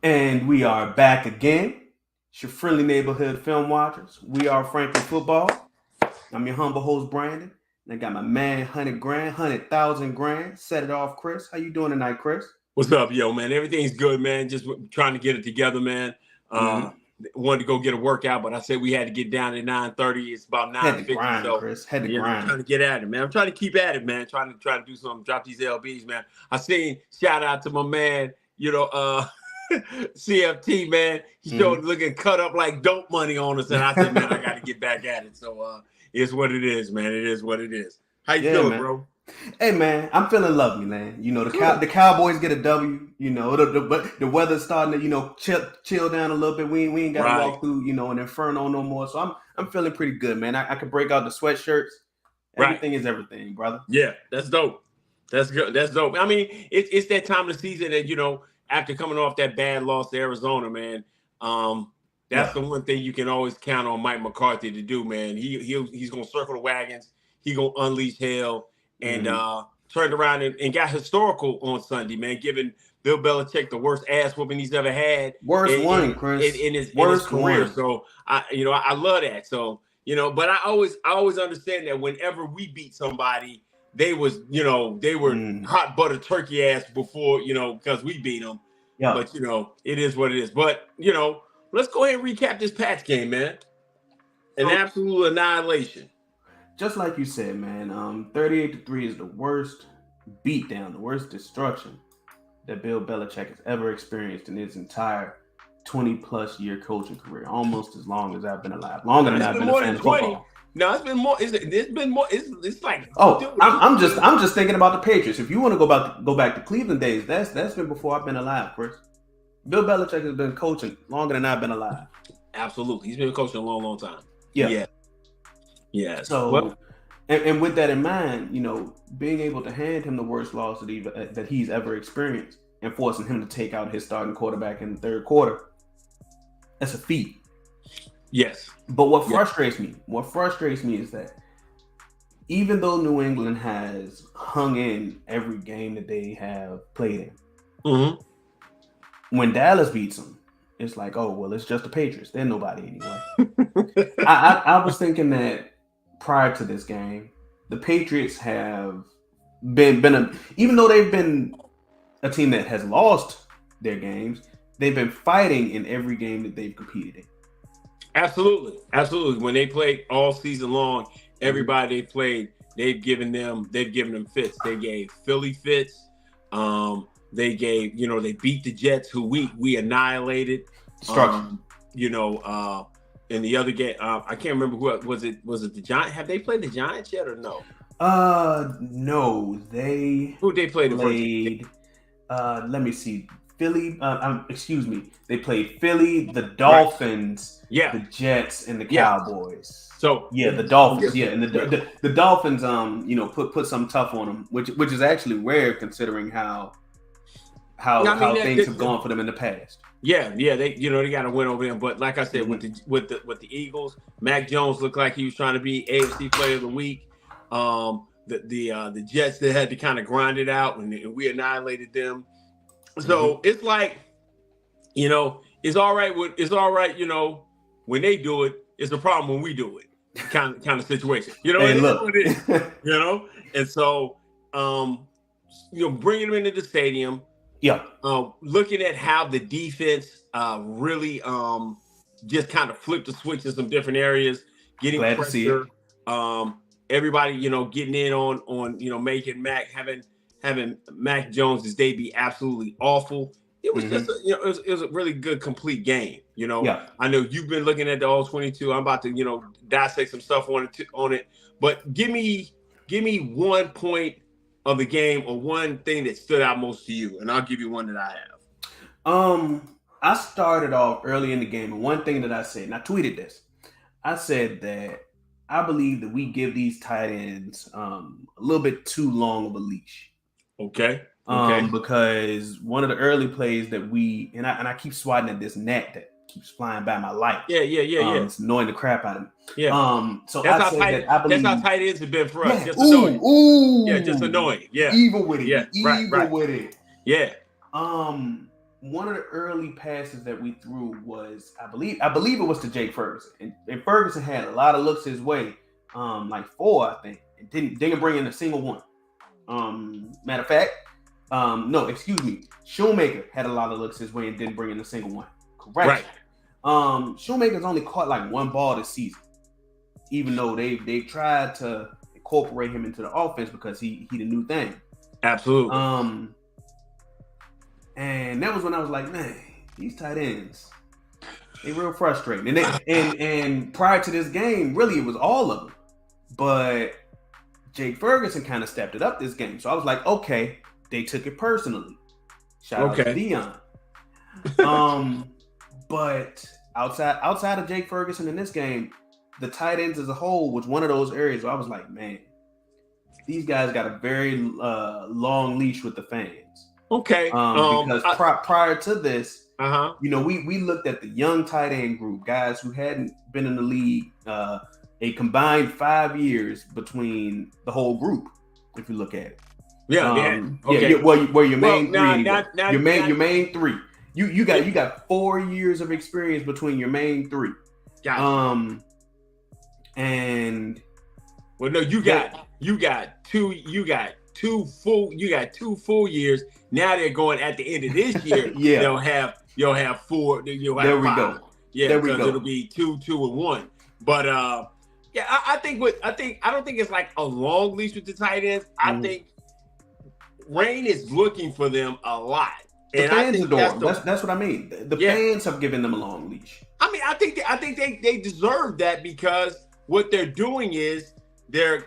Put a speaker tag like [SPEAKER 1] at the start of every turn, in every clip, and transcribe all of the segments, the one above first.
[SPEAKER 1] And we are back again. It's your friendly neighborhood film watchers. We are Franklin Football. I'm your humble host, Brandon. And I got my man, 100 grand, 100,000 grand. Set it off, Chris. How you doing tonight, Chris?
[SPEAKER 2] What's up, yo, man? Everything's good, man. Just trying to get it together, man. Wanted to go get a workout, but I said we had to get down at 9:30. It's about 9:50. So
[SPEAKER 1] Chris. Had to
[SPEAKER 2] grind. I'm trying to get at it, man. I'm trying to keep at it, man. Trying to do something, drop these LBs, man. I seen shout out to my man, CFT, man. He showed looking cut up like dope money on us, and I said, man, I got to get back at it. So it's what it is, man. It is what it is. How you feeling, man? Bro?
[SPEAKER 1] Hey, man, I'm feeling lovely, man. You know, the Cowboys get a W. You know, the weather's starting to, chill down a little bit. We ain't got to walk through, an inferno no more. So I'm feeling pretty good, man. I can break out the sweatshirts. Everything is everything, brother.
[SPEAKER 2] Yeah, that's dope. That's good. That's dope. I mean, it's that time of the season that, after coming off that bad loss to Arizona, man, that's the one thing you can always count on Mike McCarthy to do, man. He's going to circle the wagons. He's going to unleash hell. And turned around and got historical on Sunday, man, giving Bill Belichick the worst ass whooping he's ever had.
[SPEAKER 1] Worst one, Chris.
[SPEAKER 2] In his career. So I love that. So, but I always understand that whenever we beat somebody, they were hot butter turkey ass before, because we beat them. Yeah. But it is what it is. But let's go ahead and recap this Pats game, man. An absolute annihilation.
[SPEAKER 1] Just like you said, man, 38-3 is the worst beatdown, the worst destruction that Bill Belichick has ever experienced in his entire 20-plus year coaching career, almost as long as I've been alive, longer than I've been a fan of football.
[SPEAKER 2] No, it's been more. It's been more. It's like
[SPEAKER 1] I'm just thinking about the Patriots. If you want to go back to Cleveland days, that's been before I've been alive, Chris. Bill Belichick has been coaching longer than I've been alive.
[SPEAKER 2] Absolutely, he's been coaching a long time.
[SPEAKER 1] Yeah. Yeah. So, and with that in mind, being able to hand him the worst loss that he's ever experienced and forcing him to take out his starting quarterback in the third quarter, that's a feat.
[SPEAKER 2] Yes.
[SPEAKER 1] But what frustrates me is that even though New England has hung in every game that they have played in, when Dallas beats them, it's like, oh, well, it's just the Patriots. They're nobody anyway. I was thinking that prior to this game, the Patriots have been even though they've been a team that has lost their games, they've been fighting in every game that they've competed in.
[SPEAKER 2] Absolutely. When they played all season long, everybody they played, they've given them fits. They gave Philly fits. They gave, they beat the Jets, who we annihilated. In the other game, I can't remember who was it. Was it the Giants? Have they played the Giants yet or no?
[SPEAKER 1] No. Who they played? Let me see. Philly. Excuse me. They played Philly, the Dolphins, the Jets, and the Cowboys.
[SPEAKER 2] So
[SPEAKER 1] the Dolphins. And the Dolphins. Put some tough on them, which is actually rare considering how things have gone for them in the past.
[SPEAKER 2] Yeah, they got to win over them. But like I said, with the Eagles, Mac Jones looked like he was trying to be AFC Player of the Week. The Jets, they had to kind of grind it out, and we annihilated them. So it's like, it's all right. When they do it, it's a problem when we do it. Kind of situation. What it is. And so bringing them into the stadium.
[SPEAKER 1] Yeah.
[SPEAKER 2] Looking at how the defense really just kind of flipped the switch in some different areas, getting
[SPEAKER 1] glad
[SPEAKER 2] pressure.
[SPEAKER 1] To see it.
[SPEAKER 2] Everybody, getting in on making having Mac Jones' day be absolutely awful. It was just it was a really good complete game. I know you've been looking at the all 22. I'm about to dissect some stuff on it. But give me 1 point of the game or one thing that stood out most to you, and I'll give you one that I have.
[SPEAKER 1] I started off early in the game, and one thing that I said, and I tweeted this, I said that I believe that we give these tight ends a little bit too long of a leash.
[SPEAKER 2] Okay.
[SPEAKER 1] Because one of the early plays that and I keep swatting at this gnat that keeps flying by my life.
[SPEAKER 2] Yeah.
[SPEAKER 1] It's annoying the crap out of me.
[SPEAKER 2] Yeah.
[SPEAKER 1] So that's how
[SPEAKER 2] tight ends have been for us.
[SPEAKER 1] Yeah.
[SPEAKER 2] Just annoying. Yeah, just annoying. Yeah.
[SPEAKER 1] Evil with it.
[SPEAKER 2] Yeah.
[SPEAKER 1] Evil with it.
[SPEAKER 2] Yeah.
[SPEAKER 1] one of the early passes that we threw was, I believe it was to Jake Ferguson, and Ferguson had a lot of looks his way, like 4, I think, and didn't bring in a single one. Matter of fact, no, excuse me, Shoemaker had a lot of looks his way and didn't bring in a single one. Correct. Right. Shoemaker's only caught like 1 ball this season, even though they tried to incorporate him into the offense because he the new thing.
[SPEAKER 2] Absolutely.
[SPEAKER 1] And that was when I was like, man, these tight ends, they real frustrating. And prior to this game, really it was all of them. But Jake Ferguson kind of stepped it up this game. So I was like, okay, they took it personally. Shout out to Dion. But outside of Jake Ferguson in this game, the tight ends as a whole was one of those areas where I was like, man, these guys got a very long leash with the fans.
[SPEAKER 2] Okay.
[SPEAKER 1] Because prior to this, we looked at the young tight end group, guys who hadn't been in the league a combined 5 years between the whole group. If you look at it, your main three. You got 4 years of experience between your main 3.
[SPEAKER 2] Gotcha.
[SPEAKER 1] And
[SPEAKER 2] well, no, you got 2 full years. Now they're going at the end of this year. You'll have 4. You'll have 5.
[SPEAKER 1] Go.
[SPEAKER 2] Yeah, because it'll be 2, 2, and 1. But I don't think it's like a long leash with the tight ends. I think Rain is looking for them a lot.
[SPEAKER 1] The fans adore them. That's what I mean. The fans have given them a long leash.
[SPEAKER 2] I mean, I think they deserve that because what they're doing is they're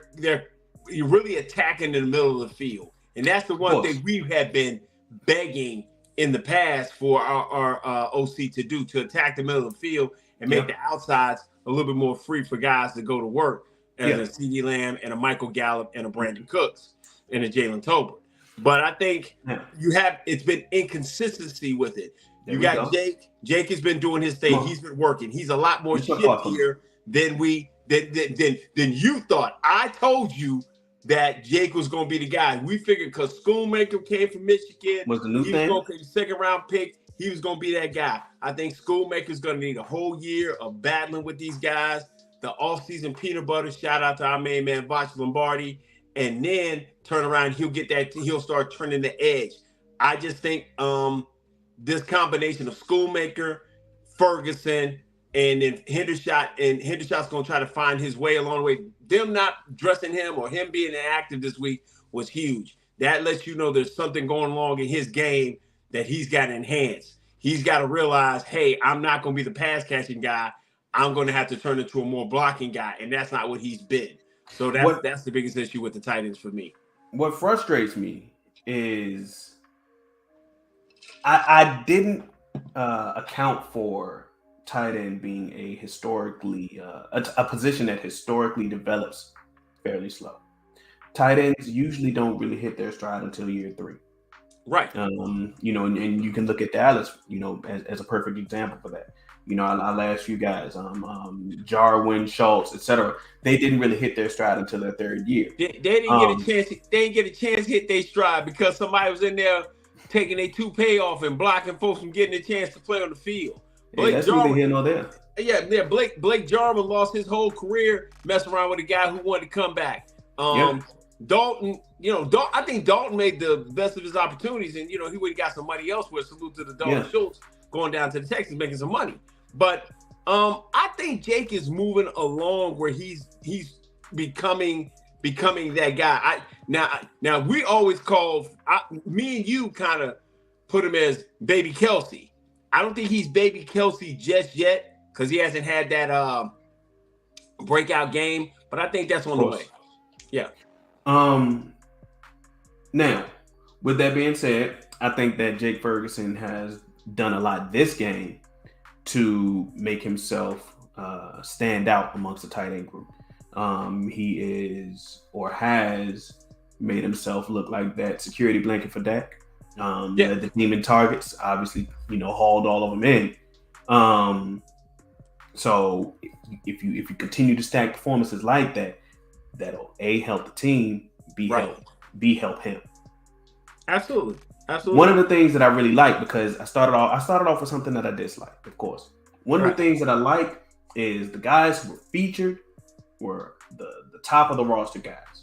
[SPEAKER 2] really attacking in the middle of the field, and that's the one thing we have been begging in the past for our OC to do, to attack the middle of the field and make the outsides a little bit more free for guys to go to work, as a CeeDee Lamb and a Michael Gallup and a Brandon Cooks and a Jalen Tolbert. But I think it's been inconsistency with it. You got Jake. Jake has been doing his thing. He's been working. He's a lot more shiftier than you thought. I told you that Jake was going to be the guy. We figured because Schoonmaker came from Michigan,
[SPEAKER 1] was the new thing.
[SPEAKER 2] He was going to be second round pick. He was going to be that guy. I think Schoonmaker's going to need a whole year of battling with these guys. The offseason peanut butter. Shout out to our main man, Voch Lombardi. And then turn around, he'll start turning the edge. I just think this combination of Schoonmaker, Ferguson, and then Hendershot's going to try to find his way along the way. Them not dressing him or him being inactive this week was huge. That lets you know there's something going along in his game that he's got to enhance. He's got to realize, hey, I'm not going to be the pass catching guy. I'm going to have to turn into a more blocking guy, and that's not what he's been. So that's the biggest issue with the tight ends for me.
[SPEAKER 1] What frustrates me is I didn't account for tight end being a historically a position that historically develops fairly slow. Tight ends usually don't really hit their stride until year 3.
[SPEAKER 2] Right.
[SPEAKER 1] And you can look at Dallas, as a perfect example for that. Our last few guys, Jarwin, Schultz, etc. They didn't really hit their stride until their 3rd year.
[SPEAKER 2] They didn't get a chance. They didn't get a chance to hit their stride because somebody was in there taking their toupee off and blocking folks from getting a chance to play on the field.
[SPEAKER 1] That's neither here nor there.
[SPEAKER 2] Yeah. Blake Jarwin lost his whole career messing around with a guy who wanted to come back. Dalton, I think Dalton made the best of his opportunities, and he would have got some money elsewhere. Salute to the Dalton Schultz going down to the Texans making some money. But I think Jake is moving along where he's becoming that guy. Now we always me and you kind of put him as Baby Kelsey. I don't think he's Baby Kelsey just yet because he hasn't had that breakout game. But I think that's on the way. Yeah.
[SPEAKER 1] Now, with that being said, I think that Jake Ferguson has done a lot this game to make himself stand out amongst the tight end group. He is or has made himself look like that security blanket for Dak. The team in targets, obviously, hauled all of them in. So if you continue to stack performances like that, that'll A, help the team, B, help him.
[SPEAKER 2] Absolutely. Absolutely.
[SPEAKER 1] One of the things that I really like, because I started off with something that I disliked, of course. One of the things that I like is the guys who were featured were the top of the roster guys.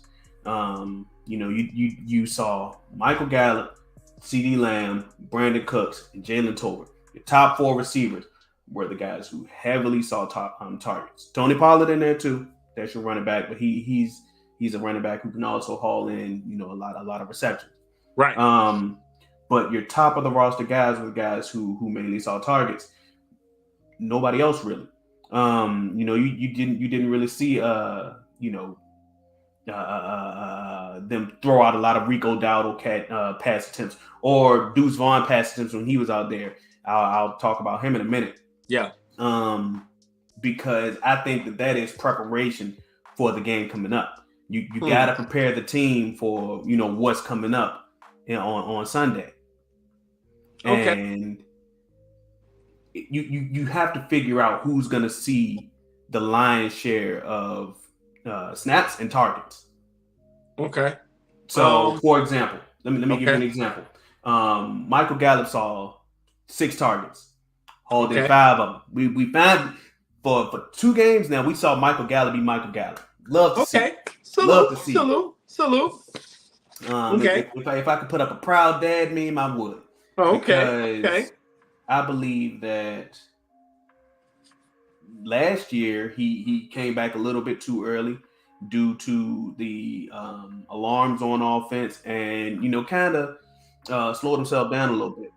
[SPEAKER 1] You saw Michael Gallup, CeeDee Lamb, Brandon Cooks, and Jalen Tolbert. Your top 4 receivers were the guys who heavily saw targets. Tony Pollard in there too. That's your running back, but he's a running back who can also haul in a lot of receptions.
[SPEAKER 2] Right.
[SPEAKER 1] But your top of the roster guys were guys who mainly saw targets. Nobody else really. You didn't really see them throw out a lot of Rico Dowdle pass attempts or Deuce Vaughn pass attempts when he was out there. I'll talk about him in a minute.
[SPEAKER 2] Yeah.
[SPEAKER 1] Because I think that is preparation for the game coming up. You got to prepare the team for what's coming up on Sunday.
[SPEAKER 2] Okay.
[SPEAKER 1] And you have to figure out who's going to see the lion's share of snaps and targets.
[SPEAKER 2] Okay.
[SPEAKER 1] So, for example, let me give you an example. Michael Gallup saw 6 targets, hauled in 5 of them. We found for 2 games now. We saw Michael Gallup be Michael Gallup. Love to see. Love to see.
[SPEAKER 2] Salute.
[SPEAKER 1] If I could put up a proud dad meme, I would. Because I believe that last year he came back a little bit too early due to the alarms on offense and kind of slowed himself down a little bit.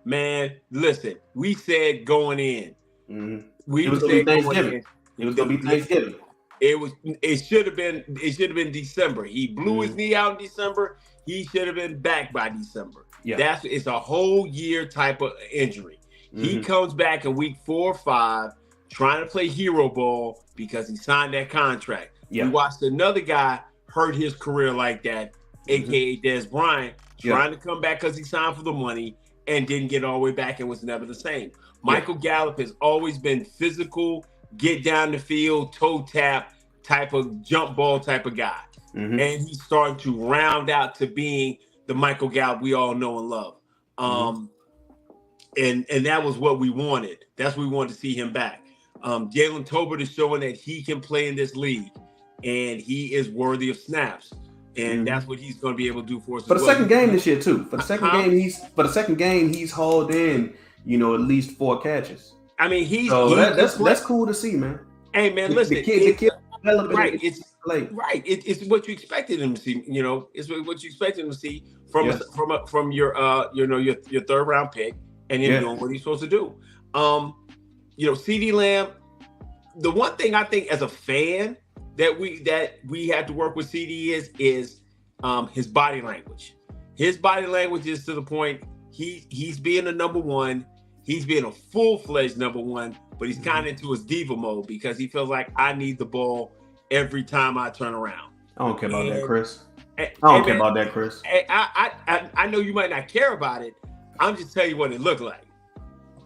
[SPEAKER 2] Man, listen, we said going in.
[SPEAKER 1] Mm-hmm. It was going to be Thanksgiving. It was going to be Thanksgiving.
[SPEAKER 2] It should have been December. He blew his knee out in December. He should have been back by December. Yeah. It's a whole year type of injury. Mm-hmm. He comes back in week 4 or 5 trying to play hero ball because he signed that contract. Yeah. We watched another guy hurt his career like that, aka Dez Bryant, trying to come back because he signed for the money and didn't get all the way back and was never the same. Michael Gallup has always been physical, get down the field, toe tap type of jump ball type of guy. Mm-hmm. And he's starting to round out to being the Michael Gallup we all know and love. And that was what we wanted. That's what we wanted to see him back. Jalen Tolbert is showing that he can play in this league and he is worthy of snaps. And that's what he's going to be able to do for us.
[SPEAKER 1] For the second game this year too. For the second game he's hauled in, at least 4 catches.
[SPEAKER 2] I mean,
[SPEAKER 1] that's cool to see, man.
[SPEAKER 2] Hey man, listen,
[SPEAKER 1] the kid
[SPEAKER 2] right? It's what you expected him to see. It's what you expected him to see from your your 3rd round pick, and him doing what he's supposed to do. CeeDee Lamb. The one thing I think as a fan that we have to work with CD is his body language. His body language is to the point he's being a number 1. He's being a full-fledged number 1, but he's kind of into his diva mode because he feels like I need the ball every time I turn around.
[SPEAKER 1] I don't care about that, Chris. I
[SPEAKER 2] know you might not care about it. I'm just telling you what it looked like.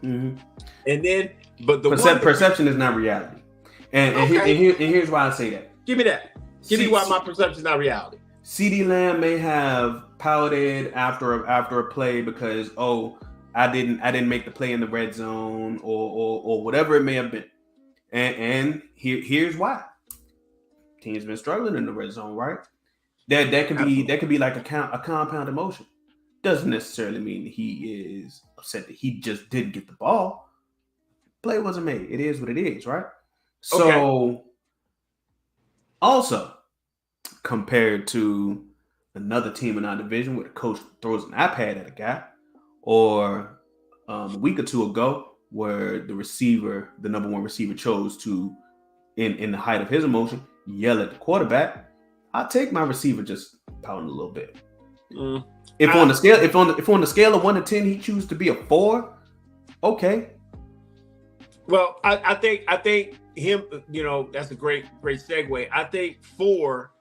[SPEAKER 2] Mm-hmm. And then, but the
[SPEAKER 1] perception is not reality. And here's why I say that.
[SPEAKER 2] Give me that. Give me why my perception is not reality.
[SPEAKER 1] CeeDee Lamb may have pouted after a play because I didn't make the play in the red zone or whatever it may have been. And here's why. Team's been struggling in the red zone, right? That could be like a compound emotion. Doesn't necessarily mean that he is upset that he just didn't get the ball. Play wasn't made. It is what it is, right? So also compared to another team in our division where the coach throws an iPad at a guy, or a week or 2 ago where the number 1 receiver chose to, in the height of his emotion, yell at the quarterback, I'll take my receiver just pouting a little bit. If on the scale of 1 to 10 he chooses to be a 4, okay.
[SPEAKER 2] Well, I think him, that's a great segue. I think 4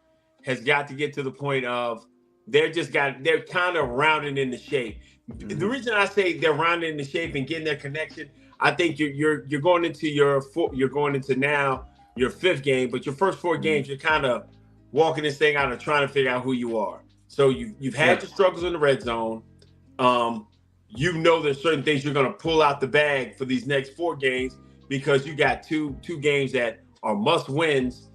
[SPEAKER 2] has got to get to the point of they're kind of rounding in the shape. Mm-hmm. The reason I say they're rounding in the shape and getting their connection, I think you're going into now your 5th game, but your first 4 games you're kind of walking this thing out and trying to figure out who you are. So you've had your struggles in the red zone. you know there's certain things you're going to pull out the bag for these next 4 games because you got two games that are must wins,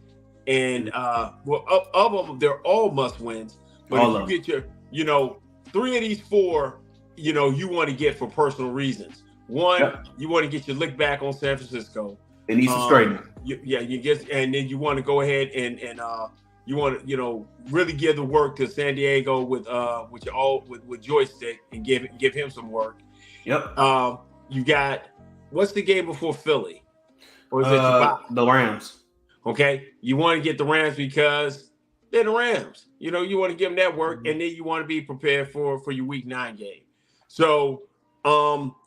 [SPEAKER 2] and of them they're all must wins. But if you get your 3 of these 4, you want to get for personal reasons. One, you want to get your lick back on San Francisco.
[SPEAKER 1] It needs to straighten.
[SPEAKER 2] You get, and then you want to go ahead and you want to really give the work to San Diego with joystick and give him some work.
[SPEAKER 1] Yep.
[SPEAKER 2] You got, what's the game before Philly?
[SPEAKER 1] Or is it the Rams?
[SPEAKER 2] Okay, you want to get the Rams because they're the Rams. You want to give them that work, and then you want to be prepared for your Week 9 game. So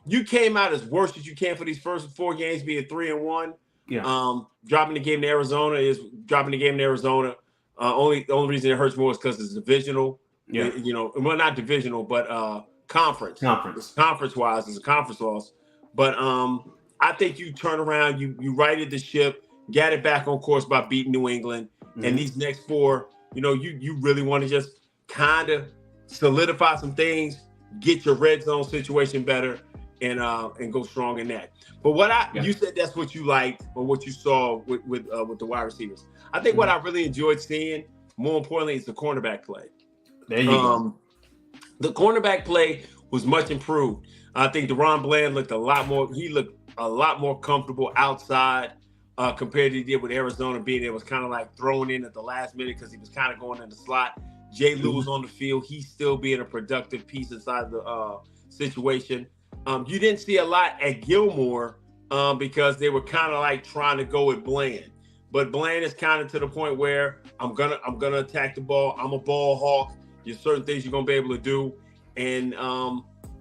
[SPEAKER 2] you came out as worst as you can for these first 4 games, being 3-1.
[SPEAKER 1] Yeah.
[SPEAKER 2] Dropping the game to Arizona is dropping the game to Arizona. The only reason it hurts more is because it's divisional.
[SPEAKER 1] Yeah.
[SPEAKER 2] Well, not divisional, but conference. Conference-wise, it's a conference loss. But I think you turn around, you righted the ship, got it back on course by beating New England. And these next 4, you really want to just kind of solidify some things, get your red zone situation better, and go strong in that. But you said that's what you liked or what you saw with the wide receivers. I think what I really enjoyed seeing, more importantly, is the cornerback play.
[SPEAKER 1] There you go.
[SPEAKER 2] The cornerback play was much improved. I think DeRon Bland looked a lot more comfortable outside compared to he did with Arizona, being it was kind of like thrown in at the last minute because he was kind of going in the slot. Jay Lewis on the field, he's still being a productive piece inside the situation. You didn't see a lot at Gilmore because they were kind of like trying to go with Bland. But Bland is kind of to the point where I'm gonna attack the ball. I'm a ball hawk. There's certain things you're gonna be able to do. And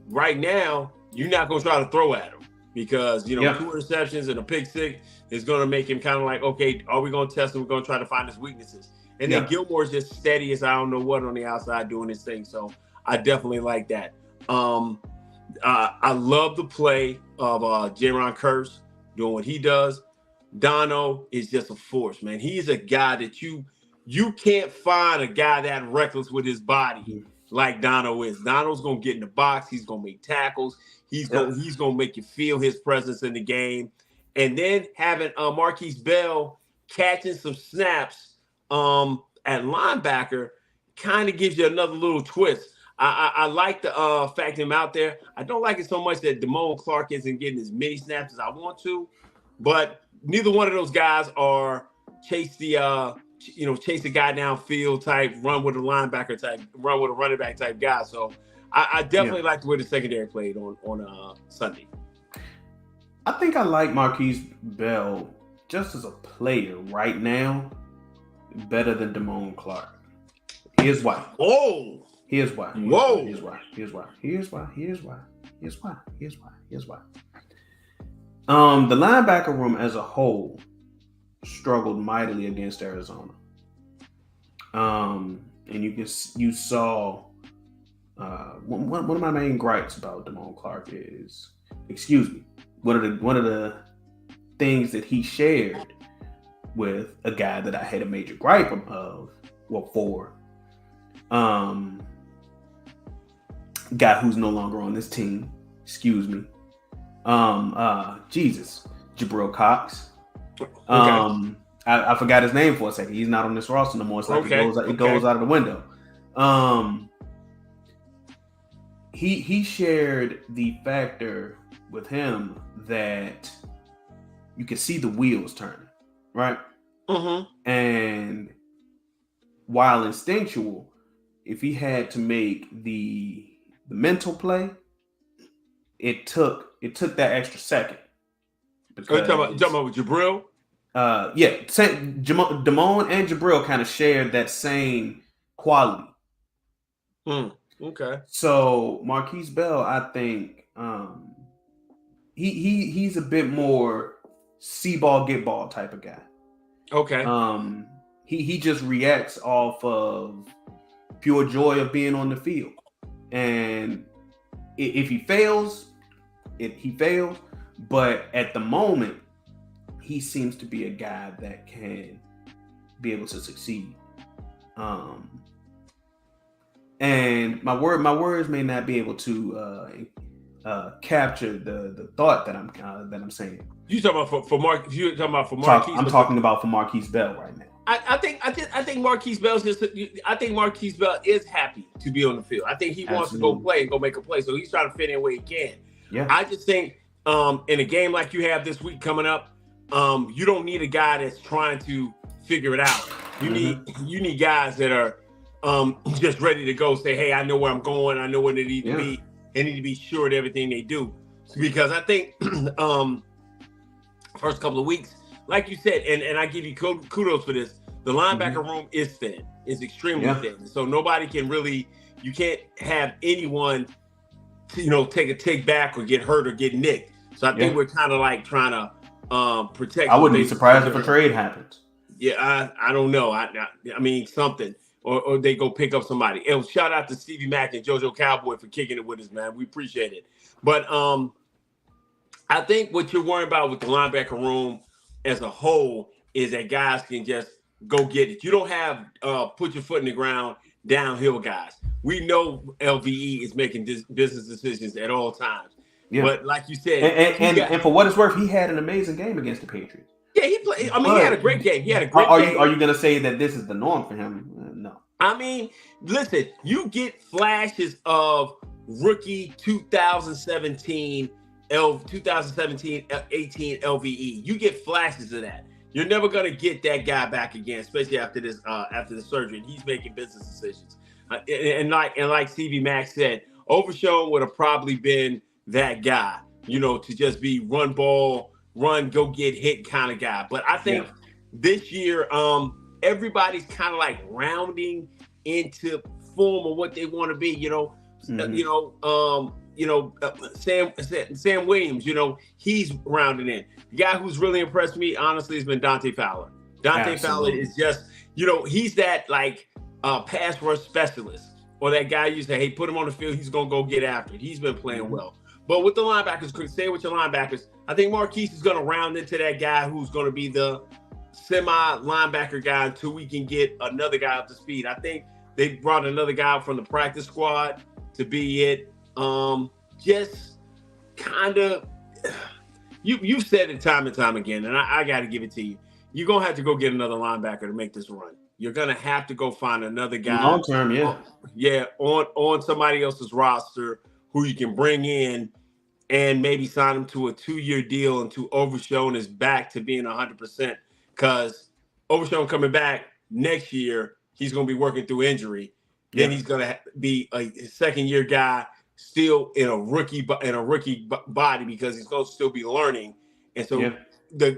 [SPEAKER 2] right now, you're not gonna try to throw at him because 2 interceptions and a pick 6 is gonna make him kind of like, okay, are we gonna test him? We're gonna try to find his weaknesses. And then Gilmore's just steady as I don't know what on the outside doing his thing. So I definitely like that. I love the play of Jaron Kearse doing what he does. Dono is just a force, man. He's a guy that you can't find a guy that reckless with his body like Dono is. Dono's gonna get in the box. He's gonna make tackles. He's gonna make you feel his presence in the game. And then having Marquise Bell catching some snaps at linebacker kind of gives you another little twist. I like the fact him out there. I don't like it so much that Damone Clark isn't getting as many snaps as I want to, but neither one of those guys are chase the guy downfield type, run with a linebacker type, run with a running back type guy. So I definitely like the way the secondary played on Sunday.
[SPEAKER 1] I think I like Marquise Bell just as a player right now better than Damone Clark. Here's why. Here's why. Here's why. The linebacker room as a whole struggled mightily against Arizona. And you saw one of my main gripes about Damone Clark is, one of the things that he shared with a guy that I had a major gripe for. Guy who's no longer on this team. Jabril Cox. I forgot his name for a second. He's not on this roster no more. It's like it goes out of the window. He shared the factor with him that you could see the wheels turning, right? And while instinctual, if he had to make the mental play, it took that extra second.
[SPEAKER 2] Because you talking about Jabril?
[SPEAKER 1] Damone and Jabril kind of shared that same quality.
[SPEAKER 2] Okay.
[SPEAKER 1] So Marquise Bell, I think he's a bit more see ball, get ball type of guy.
[SPEAKER 2] Okay.
[SPEAKER 1] He just reacts off of pure joy of being on the field. And if he fails, he fails. But at the moment, he seems to be a guy that can be able to succeed. And my words may not be able to capture the thought that I'm saying.
[SPEAKER 2] You talking about for Mark? You talking about for Marquise?
[SPEAKER 1] I'm talking about for Marquise Bell right now.
[SPEAKER 2] I think Marquise Bell's just. I think Marquise Bell is happy to be on the field. I think he wants to go play and go make a play, so he's trying to fit in where he can.
[SPEAKER 1] Yeah.
[SPEAKER 2] I just think in a game like you have this week coming up, you don't need a guy that's trying to figure it out. You need guys that are just ready to go. Say, hey, I know where I'm going. I know where they need to be. They need to be sure of everything they do, because I think first couple of weeks, like you said, and I give you kudos for this. The linebacker room is thin. It's extremely thin. So nobody can really. You can't have anyone, take a take back or get hurt or get nicked. So I think we're kind of like trying to protect.
[SPEAKER 1] I wouldn't be surprised if a trade happens.
[SPEAKER 2] Yeah, I don't know. I mean something, or they go pick up somebody. And shout out to Stevie Mack and JoJo Cowboy for kicking it with us, man. We appreciate it. But I think what you're worrying about with the linebacker room as a whole is that guys can just go get it. You don't have put your foot in the ground downhill guys. We know LVE is making business decisions at all times. Yeah. But like you said,
[SPEAKER 1] and for what it's worth, he had an amazing game against the Patriots.
[SPEAKER 2] Yeah, he played. I mean, he had a great game. He had a great game.
[SPEAKER 1] Are you going to say that this is the norm for him? No.
[SPEAKER 2] I mean, listen, you get flashes of rookie 2017 18 LVE. You get flashes of that. You're never going to get that guy back again, especially after the surgery. And he's making business decisions. And like Stevie Mack said, Overshown would have probably been that guy, to just be run, go get hit kind of guy. But I think this year, everybody's kind of like rounding into form of what they want to be. Sam Williams, he's rounding in. The guy who's really impressed me, honestly, has been Dante Fowler. Fowler is just, he's that like pass rush specialist, or that guy you say, hey, put him on the field, he's gonna go get after it. He's been playing well. But with the linebackers, stay with your linebackers. I think Marquise is gonna round into that guy who's gonna be the semi-linebacker guy until we can get another guy up to speed. I think they brought another guy from the practice squad to be it. Just kind of, you've said it time and time again, and I got to give it to you. You're going to have to go get another linebacker to make this run. You're going to have to go find another guy.
[SPEAKER 1] Long term,
[SPEAKER 2] on somebody else's roster who you can bring in and maybe sign him to a 2-year deal until Overshown is back to being 100%. Because Overshown coming back next year, he's going to be working through injury. Then he's going to be a second-year guy still in a rookie body because he's going to still be learning. And so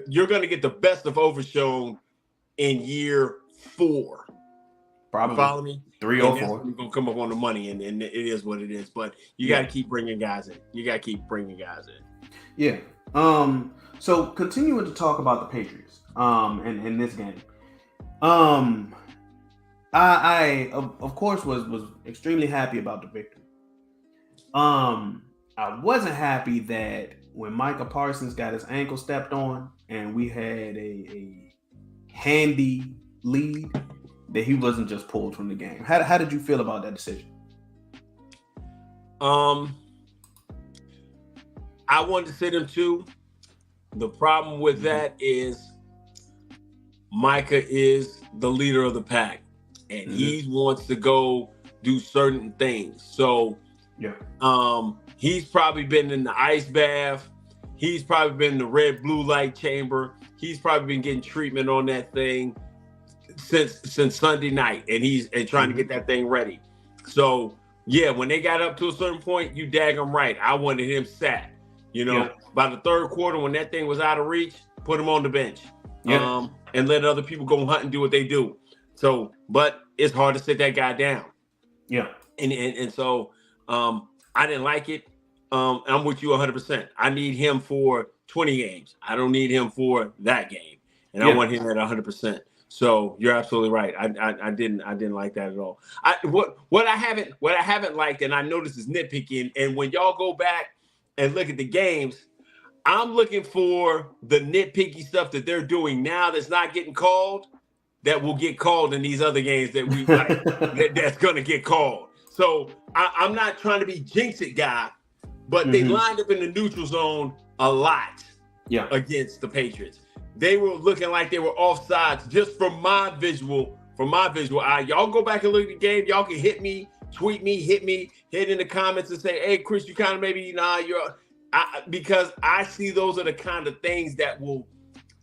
[SPEAKER 2] you're going to get the best of Overshown in year 4.
[SPEAKER 1] Probably.
[SPEAKER 2] Follow me?
[SPEAKER 1] 3 or 4.
[SPEAKER 2] You're going to come up on the money, and it is what it is. But you got to keep bringing guys in.
[SPEAKER 1] Yeah. So continuing to talk about the Patriots in this game. I of course was extremely happy about the victory. I wasn't happy that when Micah Parsons got his ankle stepped on and we had a handy lead, that he wasn't just pulled from the game. How did you feel about that decision?
[SPEAKER 2] I wanted to sit him too. The problem with that is Micah is the leader of the pack, and he wants to go do certain things. So he's probably been in the ice bath. He's probably been in the red blue light chamber. He's probably been getting treatment on that thing since Sunday night, and he's trying to get that thing ready. So when they got up to a certain point, you daggum right. I wanted him sat. By the third quarter, when that thing was out of reach, put him on the bench. And let other people go hunt and do what they do. So, but it's hard to sit that guy down.
[SPEAKER 1] Yeah.
[SPEAKER 2] And so I didn't like it. I'm with you 100%. I need him for 20 games. I don't need him for that game. And I want him at 100%. So you're absolutely right. I didn't like that at all. What I haven't liked, and I know this is nitpicking, and when y'all go back and look at the games, I'm looking for the nitpicky stuff that they're doing now that's not getting called, that will get called in these other games that we like, that's gonna get called. So I'm not trying to be jinx it guy, but they lined up in the neutral zone a lot against the Patriots. They were looking like they were offsides just from my visual eye. Y'all go back and look at the game. Y'all can hit me, tweet me, hit in the comments and say, hey, Chris, you kind of maybe, because I see those are the kind of things that will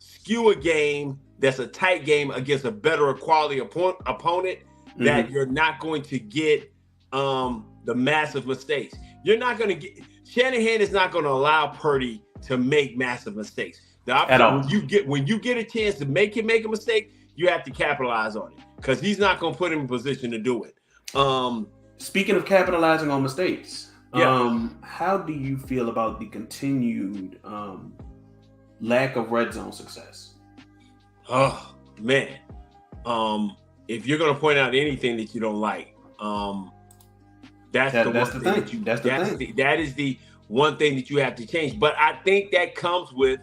[SPEAKER 2] skew a game that's a tight game against a better quality opponent that you're not going to get the massive mistakes. You're not going to get Shanahan is not going to allow Purdy to make massive mistakes. At all. When you get a chance to make him make a mistake, you have to capitalize on it because he's not going to put him in position to do it.
[SPEAKER 1] Speaking of capitalizing on mistakes, how do you feel about the continued lack of red zone success?
[SPEAKER 2] Oh man, if you're going to point out anything that you don't like, that's the thing. That is the one thing that you have to change. But I think that comes with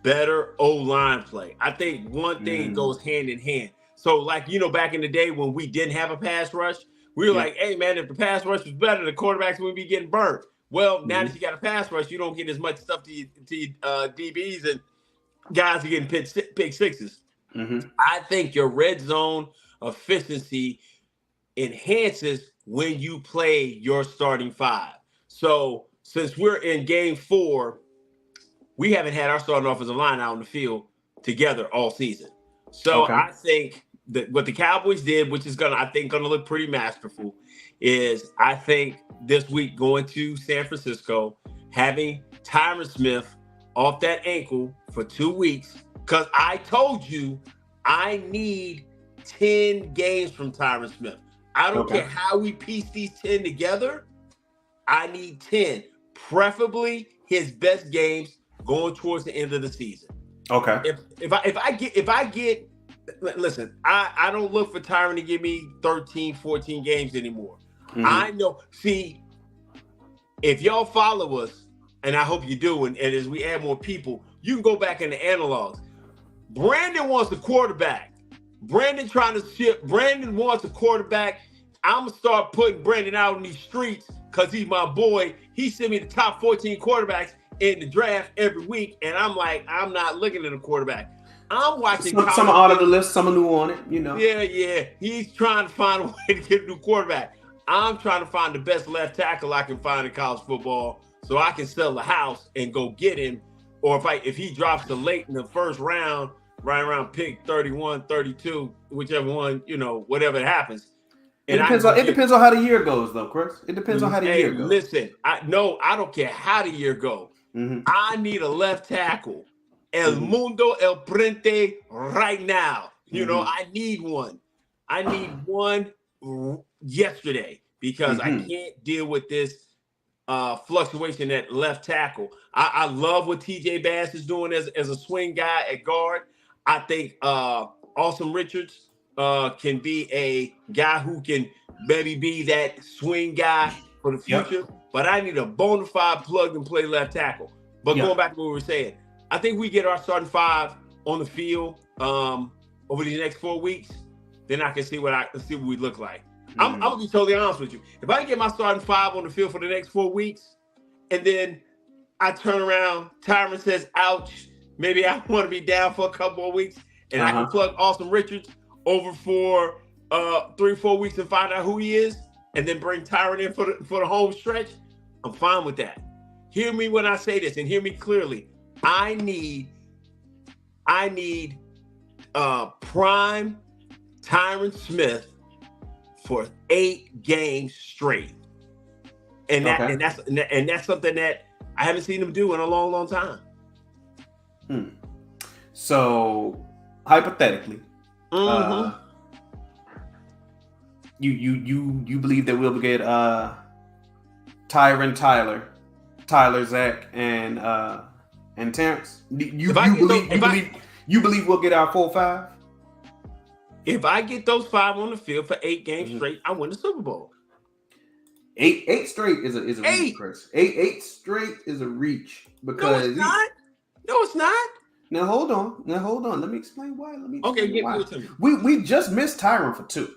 [SPEAKER 2] better O-line play. I think one thing goes hand in hand. So, like, back in the day when we didn't have a pass rush, we were like, hey, man, if the pass rush was better, the quarterbacks would be getting burnt. Well, now that you got a pass rush, you don't get as much stuff to DBs, and guys are getting pick sixes. I think your red zone efficiency enhances when you play your starting five. So, since we're in game 4, we haven't had our starting offensive line out on the field together all season. So I think that what the Cowboys did, which is gonna look pretty masterful, is I think this week going to San Francisco, having Tyron Smith off that ankle for 2 weeks, because I told you I need 10 games from Tyron Smith. I don't care how we piece these 10 together. I need 10, preferably his best games going towards the end of the season.
[SPEAKER 1] Okay.
[SPEAKER 2] If I get, listen, I don't look for Tyron to give me 13, 14 games anymore. I know. See, if y'all follow us, and I hope you do, and as we add more people, you can go back in the analogs. Brandon wants a quarterback. Brandon wants a quarterback. I'm going to start putting Brandon out in these streets because he's my boy. He sent me the top 14 quarterbacks in the draft every week, and I'm like, I'm not looking at a quarterback. I'm watching
[SPEAKER 1] some are out of the list, some are new on it,
[SPEAKER 2] Yeah. He's trying to find a way to get a new quarterback. I'm trying to find the best left tackle I can find in college football so I can sell the house and go get him. Or if he drops to late in the first round, right around pick 31, 32, whichever one, whatever happens.
[SPEAKER 1] And it depends on how the year goes, though, Chris. It depends on how the year goes.
[SPEAKER 2] Listen, I don't care how the year goes. I need a left tackle. El mundo, el prente, right now. I need one. I need one yesterday because I can't deal with this fluctuation at left tackle. I love what TJ Bass is doing as a swing guy at guard. I think Awesome Richards can be a guy who can maybe be that swing guy for the future. But I need a bona fide plug and play left tackle. But going back to what we were saying, I think we get our starting 5 on the field over these next 4 weeks. Then I can see what we look like. I'm gonna be totally honest with you. If I can get my starting 5 on the field for the next 4 weeks, and then I turn around, Tyron says, "Ouch, maybe I want to be down for a couple of weeks," and I can plug Awesome Richards over for 3 or 4 weeks and find out who he is, and then bring Tyron in for the home stretch. I'm fine with that. Hear me when I say this, and hear me clearly. I need prime Tyron Smith for 8 games straight, and that's something that I haven't seen him do in a long, long time.
[SPEAKER 1] So hypothetically, you believe that we'll get Tyron, Tyler, Zach, and Terrence? You believe we'll get our full 5?
[SPEAKER 2] If I get those 5 on the field for 8 games straight, I win the Super Bowl.
[SPEAKER 1] 8 straight is a reach, Chris. 8 straight is a reach because
[SPEAKER 2] No, it's not.
[SPEAKER 1] Now hold on. Let me explain why.
[SPEAKER 2] Get to me.
[SPEAKER 1] We just missed Tyron for 2.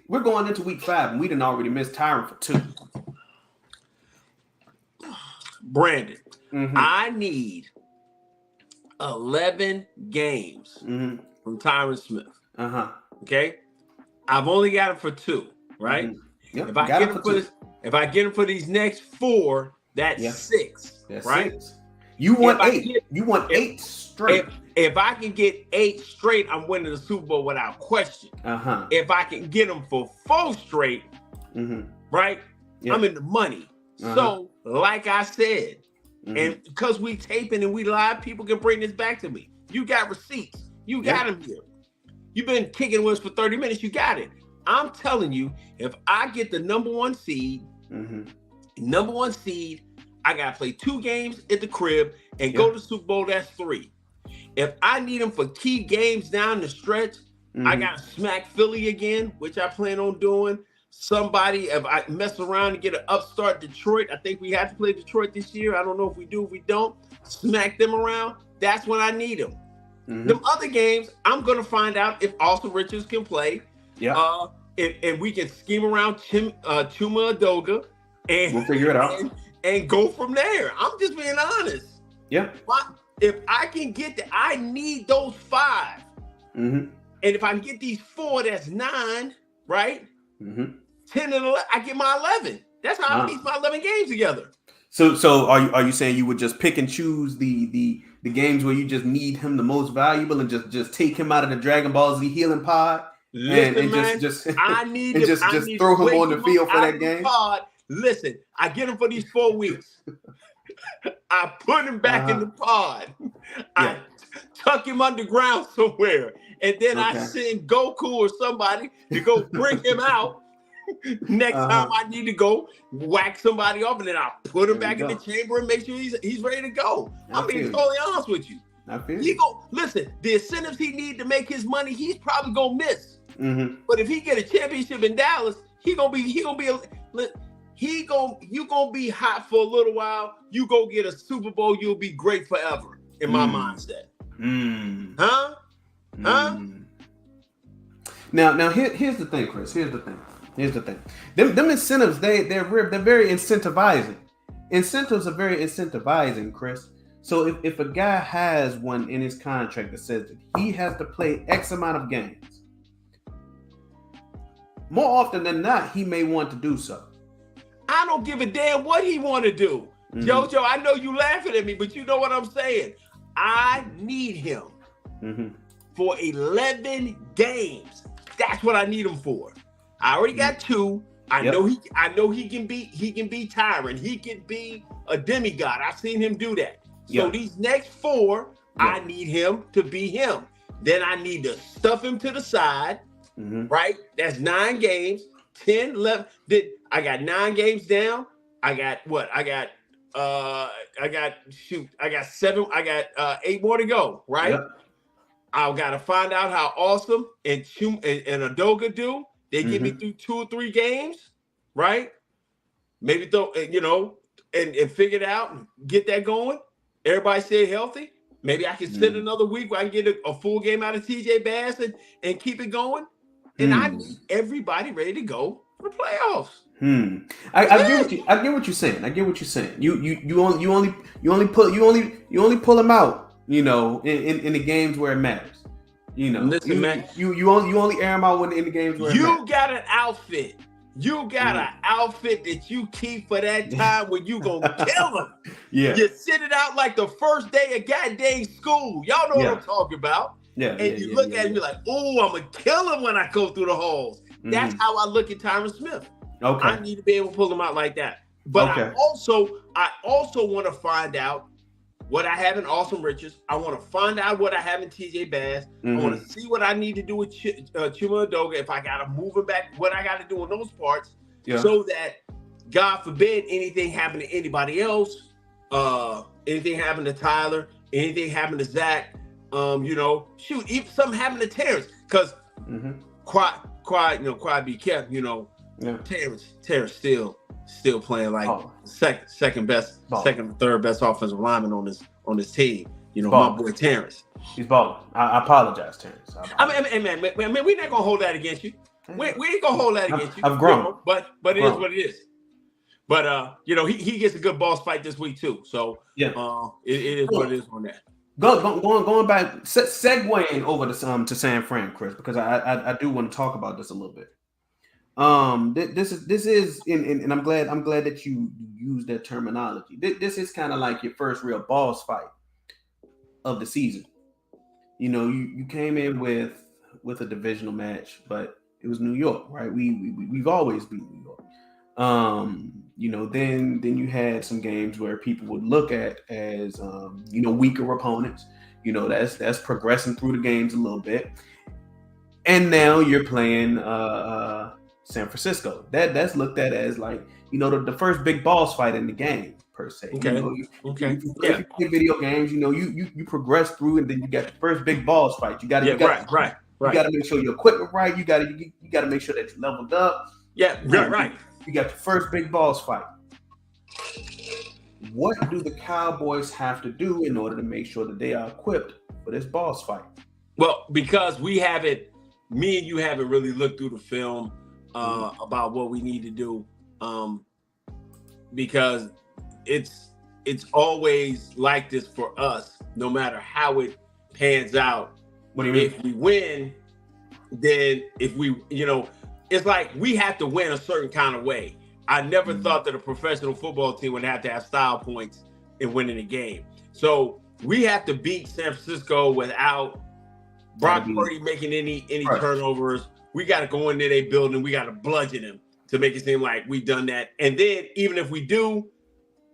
[SPEAKER 1] we're going into week 5, and we didn't already miss Tyron for 2.
[SPEAKER 2] Brandon, I need 11 games from Tyron Smith. Okay, I've only got him for 2. Right?
[SPEAKER 1] Yep,
[SPEAKER 2] if I get him for these next 4, that's 6.
[SPEAKER 1] That's
[SPEAKER 2] right?
[SPEAKER 1] 6. You want 8. You want 8 straight.
[SPEAKER 2] If I can get 8 straight, I'm winning the Super Bowl without question. If I can get them for 4 straight, right? I'm in the money. So, like I said, and because we taping and we live, people can bring this back to me. You got receipts. You got them here. You've been kicking with us for 30 minutes. You got it. I'm telling you, if I get the number 1 seed, I gotta play 2 games at the crib and go to the Super Bowl. That's 3. If I need them for key games down the stretch, I gotta smack Philly again, which I plan on doing. Somebody, if I mess around and get an upstart Detroit, I think we have to play Detroit this year. I don't know if we do, if we don't, smack them around. That's when I need them. Them other games, I'm gonna find out if Austin Richards can play. And we can scheme around Chuma Adoga, and we'll figure it out and go from there. I'm just being honest. If I can get I need those 5. And if I can get these 4, that's 9, right? 10 and 11, I get my 11. That's how I piece my 11 games together.
[SPEAKER 1] So are you saying you would just pick and choose the games where you just need him the most valuable and just take him out of the Dragon Ball Z healing pod?
[SPEAKER 2] Listen,
[SPEAKER 1] man,
[SPEAKER 2] just
[SPEAKER 1] throw him on the field for that game.
[SPEAKER 2] Listen, I get him for these 4 weeks. I put him back in the pod. I tuck him underground somewhere, and then I send Goku or somebody to go bring him out. Next time I need to go whack somebody off, and then I put him back in the chamber and make sure he's ready to go. I'm being totally honest with you. Listen, the incentives he need to make his money, he's probably gonna miss. But if he get a championship in Dallas, you gonna be hot for a little while. You go get a Super Bowl, you'll be great forever in my mindset.
[SPEAKER 1] Now here's the thing, Chris. Here's the thing. Them incentives, they're very incentivizing. Incentives are very incentivizing, Chris. So if a guy has one in his contract that says that he has to play X amount of games, more often than not, he may want to do so.
[SPEAKER 2] I don't give a damn what he want to do. Jojo, I know you laughing at me, but you know what I'm saying. I need him for 11 games. That's what I need him for. I already got 2. I know he can be Tyron. He can be a demigod. I've seen him do that. So these next 4, I need him to be him. Then I need to stuff him to the side. Right? That's 9 games. 10, 11. I got 9 games down. I got 7. I got 8 more to go. Right? I've got to find out how Awesome and Adoga do. They get me through 2 or 3 games, right? Maybe and figure it out and get that going. Everybody stay healthy. Maybe I can sit another week where I can get a full game out of TJ Bass and keep it going. And I need everybody ready to go for the playoffs.
[SPEAKER 1] I get what you're saying. You only pull them out, in the games where it matters.
[SPEAKER 2] Listen, man.
[SPEAKER 1] You only air them out in the games where
[SPEAKER 2] you got an outfit. You got an outfit that you keep for that time when you gonna kill them. You sit it out like the first day of goddamn school. Y'all know what I'm talking about. You look at it and be like, "Oh, I'm gonna kill him when I go through the halls." That's how I look at Tyron Smith. I need to be able to pull him out like that. But I also want to find out what I have in Austin Richards. I want to find out what I have in TJ Bass. I want to see what I need to do with Chuma Adoga. If I got to move him back, what I got to do in those parts, so that, God forbid, anything happen to anybody else, anything happen to Tyler, anything happen to Zach, if something happened to Terrence, because Quad be kept, Terrence still playing like second best, second or third best offensive lineman on this team. My boy Terrence.
[SPEAKER 1] He's balling. I apologize, Terrence.
[SPEAKER 2] Man, we're not gonna hold that against you. We ain't gonna hold that against you.
[SPEAKER 1] I've grown,
[SPEAKER 2] you know, but it is what it is. But he gets a good boss fight this week too. So it is what it is on that.
[SPEAKER 1] Going back, segueing over to San Fran, Chris, because I do want to talk about this a little bit. This is and I'm glad that you used that terminology. This is kind of like your first real boss fight of the season. You know, you came in with a divisional match, but it was New York, right? We've always beat New York. You know, then you had some games where people would look at as weaker opponents. You know, that's progressing through the games a little bit. And now you're playing San Francisco. That's looked at as like, the first big boss fight in the game per se.
[SPEAKER 2] Okay.
[SPEAKER 1] You play video games, you progress through, and then you got the first big boss fight. You got to
[SPEAKER 2] right.
[SPEAKER 1] You got to make sure your equipment right. You got to make sure that you're leveled up.
[SPEAKER 2] Yeah, right.
[SPEAKER 1] You got the first big boss fight. What do the Cowboys have to do in order to make sure that they are equipped for this boss fight?
[SPEAKER 2] Well, because me and you haven't really looked through the film about what we need to do, because it's always like this for us, no matter how it pans out.
[SPEAKER 1] What do you mean?
[SPEAKER 2] If we win, then it's like we have to win a certain kind of way. I never thought that a professional football team would have to have style points in winning a game. So we have to beat San Francisco without Brock Purdy making any turnovers. We got to go into their building. We got to bludgeon them to make it seem like we've done that. And then even if we do,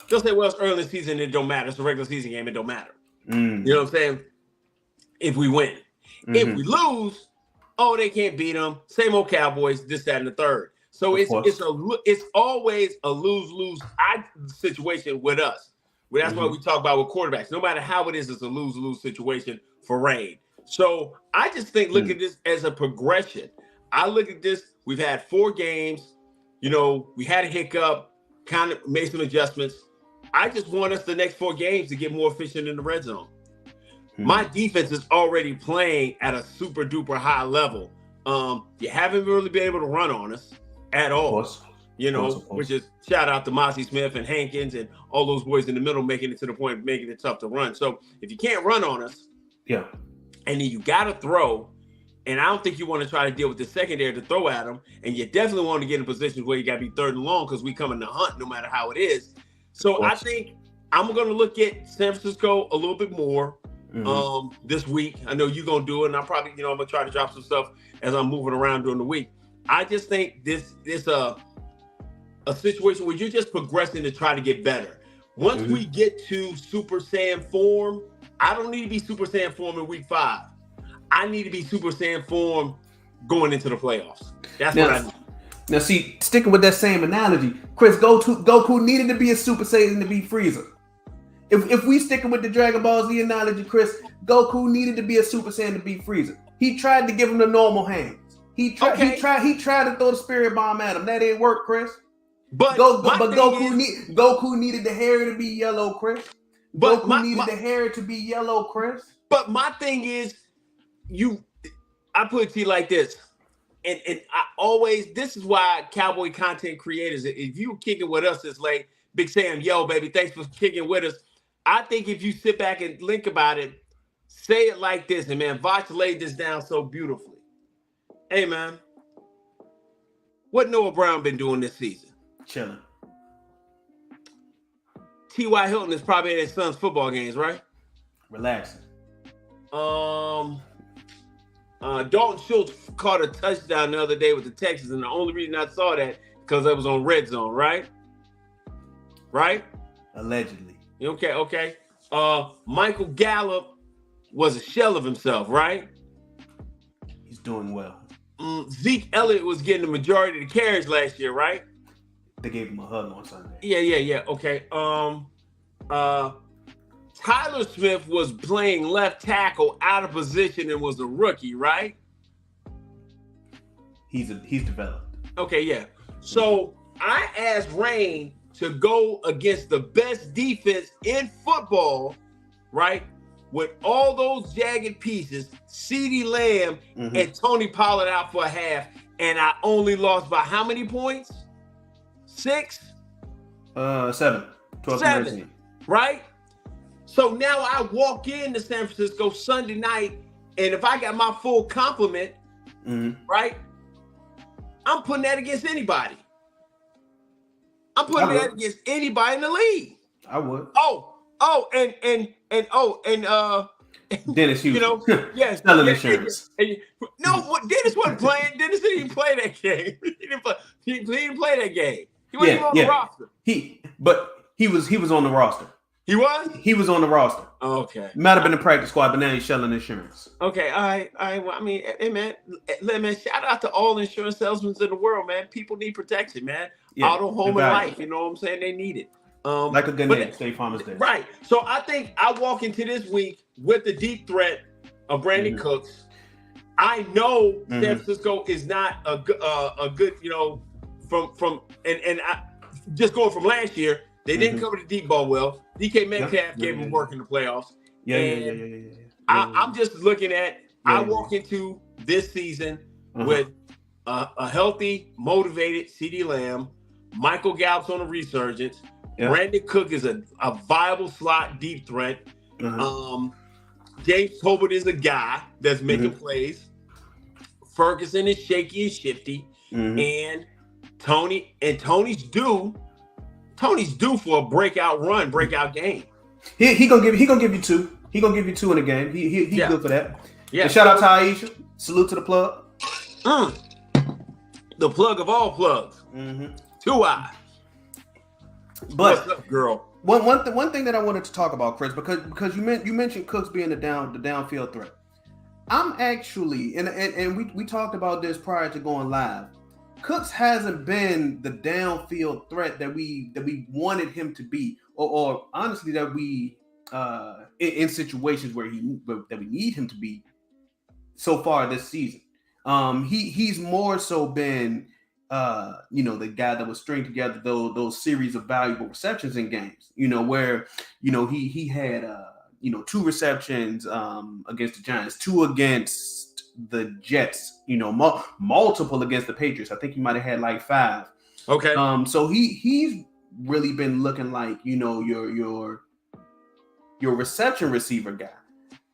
[SPEAKER 2] they'll say, well, it's early in the season. It don't matter. It's a regular season game. It don't matter. You know what I'm saying? If we win. If we lose, they can't beat them. Same old Cowboys, this, that, and the third. So it's always a lose-lose situation with us. Well, that's what we talk about with quarterbacks. No matter how it is, it's a lose-lose situation for Rain. So I just think look at this as a progression. I look at this. We've had 4 games. We had a hiccup, kind of made some adjustments. I just want us the next 4 games to get more efficient in the red zone. My defense is already playing at a super duper high level. You haven't really been able to run on us at all. Of course. Which is shout out to Mossy Smith and Hankins and all those boys in the middle making it to the point of making it tough to run. So if you can't run on us, and then you got to throw, and I don't think you want to try to deal with the secondary to throw at them, and you definitely want to get in positions where you got to be third and long because we come in the hunt no matter how it is. So I think I'm going to look at San Francisco a little bit more. This week. I know you're gonna do it, and I'm probably, I'm gonna try to drop some stuff as I'm moving around during the week. I just think this is a situation where you're just progressing to try to get better. Once we get to Super Saiyan form, I don't need to be Super Saiyan form in week 5. I need to be Super Saiyan form going into the playoffs. That's what I need.
[SPEAKER 1] Now, see, sticking with that same analogy, Chris, Goku needed to be a Super Saiyan to beat Frieza. If we sticking with the Dragon Ball Z analogy, Chris, Goku needed to be a Super Saiyan to beat Frieza. He tried to give him the normal hands. He tried to throw the spirit bomb at him. That didn't work, Chris.
[SPEAKER 2] But
[SPEAKER 1] Goku needed the hair to be yellow, Chris. Goku needed the hair to be yellow, Chris.
[SPEAKER 2] But my thing is, I put it to you like this, and I always, this is why Cowboy content creators, if you were kicking with us this late, Big Sam, yo, baby, thanks for kicking with us. I think if you sit back and think about it, say it like this, and man, Voch laid this down so beautifully. Hey, man, what Noah Brown been doing this season?
[SPEAKER 1] Chilling.
[SPEAKER 2] T.Y. Hilton is probably at his son's football games, right?
[SPEAKER 1] Relaxing.
[SPEAKER 2] Dalton Schultz caught a touchdown the other day with the Texans, and the only reason I saw that because it was on Red Zone, right? Right?
[SPEAKER 1] Allegedly.
[SPEAKER 2] Okay. Michael Gallup was a shell of himself, right?
[SPEAKER 1] He's doing well.
[SPEAKER 2] Zeke Elliott was getting the majority of the carries last year, right?
[SPEAKER 1] They gave him a hug on Sunday.
[SPEAKER 2] Yeah. Okay. Tyler Smith was playing left tackle out of position and was a rookie, right?
[SPEAKER 1] He's developed.
[SPEAKER 2] Okay, yeah. So I asked Rain to go against the best defense in football, right? With all those jagged pieces, CeeDee Lamb and Tony Pollard out for a half, and I only lost by how many points? 6?
[SPEAKER 1] 7. 12
[SPEAKER 2] 7,
[SPEAKER 1] 13.
[SPEAKER 2] right? So now I walk into San Francisco Sunday night, and if I got my full complement, right, I'm putting that against anybody. I'm putting that against anybody in the league.
[SPEAKER 1] I would.
[SPEAKER 2] Dennis
[SPEAKER 1] Houston.
[SPEAKER 2] Yes.
[SPEAKER 1] Selling insurance.
[SPEAKER 2] No, Dennis wasn't playing. Dennis didn't even play that game. He didn't play that game. He wasn't even on the roster.
[SPEAKER 1] He was on the roster.
[SPEAKER 2] He was?
[SPEAKER 1] He was on the roster.
[SPEAKER 2] Okay.
[SPEAKER 1] Might have been a practice squad, but now he's selling insurance.
[SPEAKER 2] Okay, all right. Well, I mean, hey, man, shout out to all insurance salesmen in the world, man. People need protection, man. Yeah, auto, home, and life. You know what I'm saying? They need it.
[SPEAKER 1] Like a Gannett, State Farm is there.
[SPEAKER 2] Right. So I think I walk into this week with the deep threat of Brandon Cooks. I know San Francisco is not a good, from I just going from last year, they didn't cover the deep ball well. DK Metcalf gave him work in the playoffs. I'm just looking at, I walk into this season with a healthy, motivated CeeDee Lamb, Michael Gallup's on a resurgence. Brandon Cook is a viable slot deep threat. James Tolbert is a guy that's making plays. Ferguson is shaky and shifty. And Tony's due for a breakout game.
[SPEAKER 1] He gonna give you 2. He gonna give you 2 in a game. He good for that.
[SPEAKER 2] Yeah.
[SPEAKER 1] And shout out to Aisha. Salute to the plug.
[SPEAKER 2] The plug of all plugs. 2 eyes.
[SPEAKER 1] But
[SPEAKER 2] what's up, girl?
[SPEAKER 1] One thing that I wanted to talk about, Chris, because you mentioned Cooks being the downfield threat. I'm actually and we talked about this prior to going live. Cooks hasn't been the downfield threat that we wanted him to be, or honestly that we in situations where that we need him to be so far this season. He's more so been the guy that would string together those series of valuable receptions in games, where he had 2 receptions against the Giants, 2 against the Jets, multiple against the Patriots. I think he might have had like 5.
[SPEAKER 2] Okay.
[SPEAKER 1] So he's really been looking like your reception receiver guy.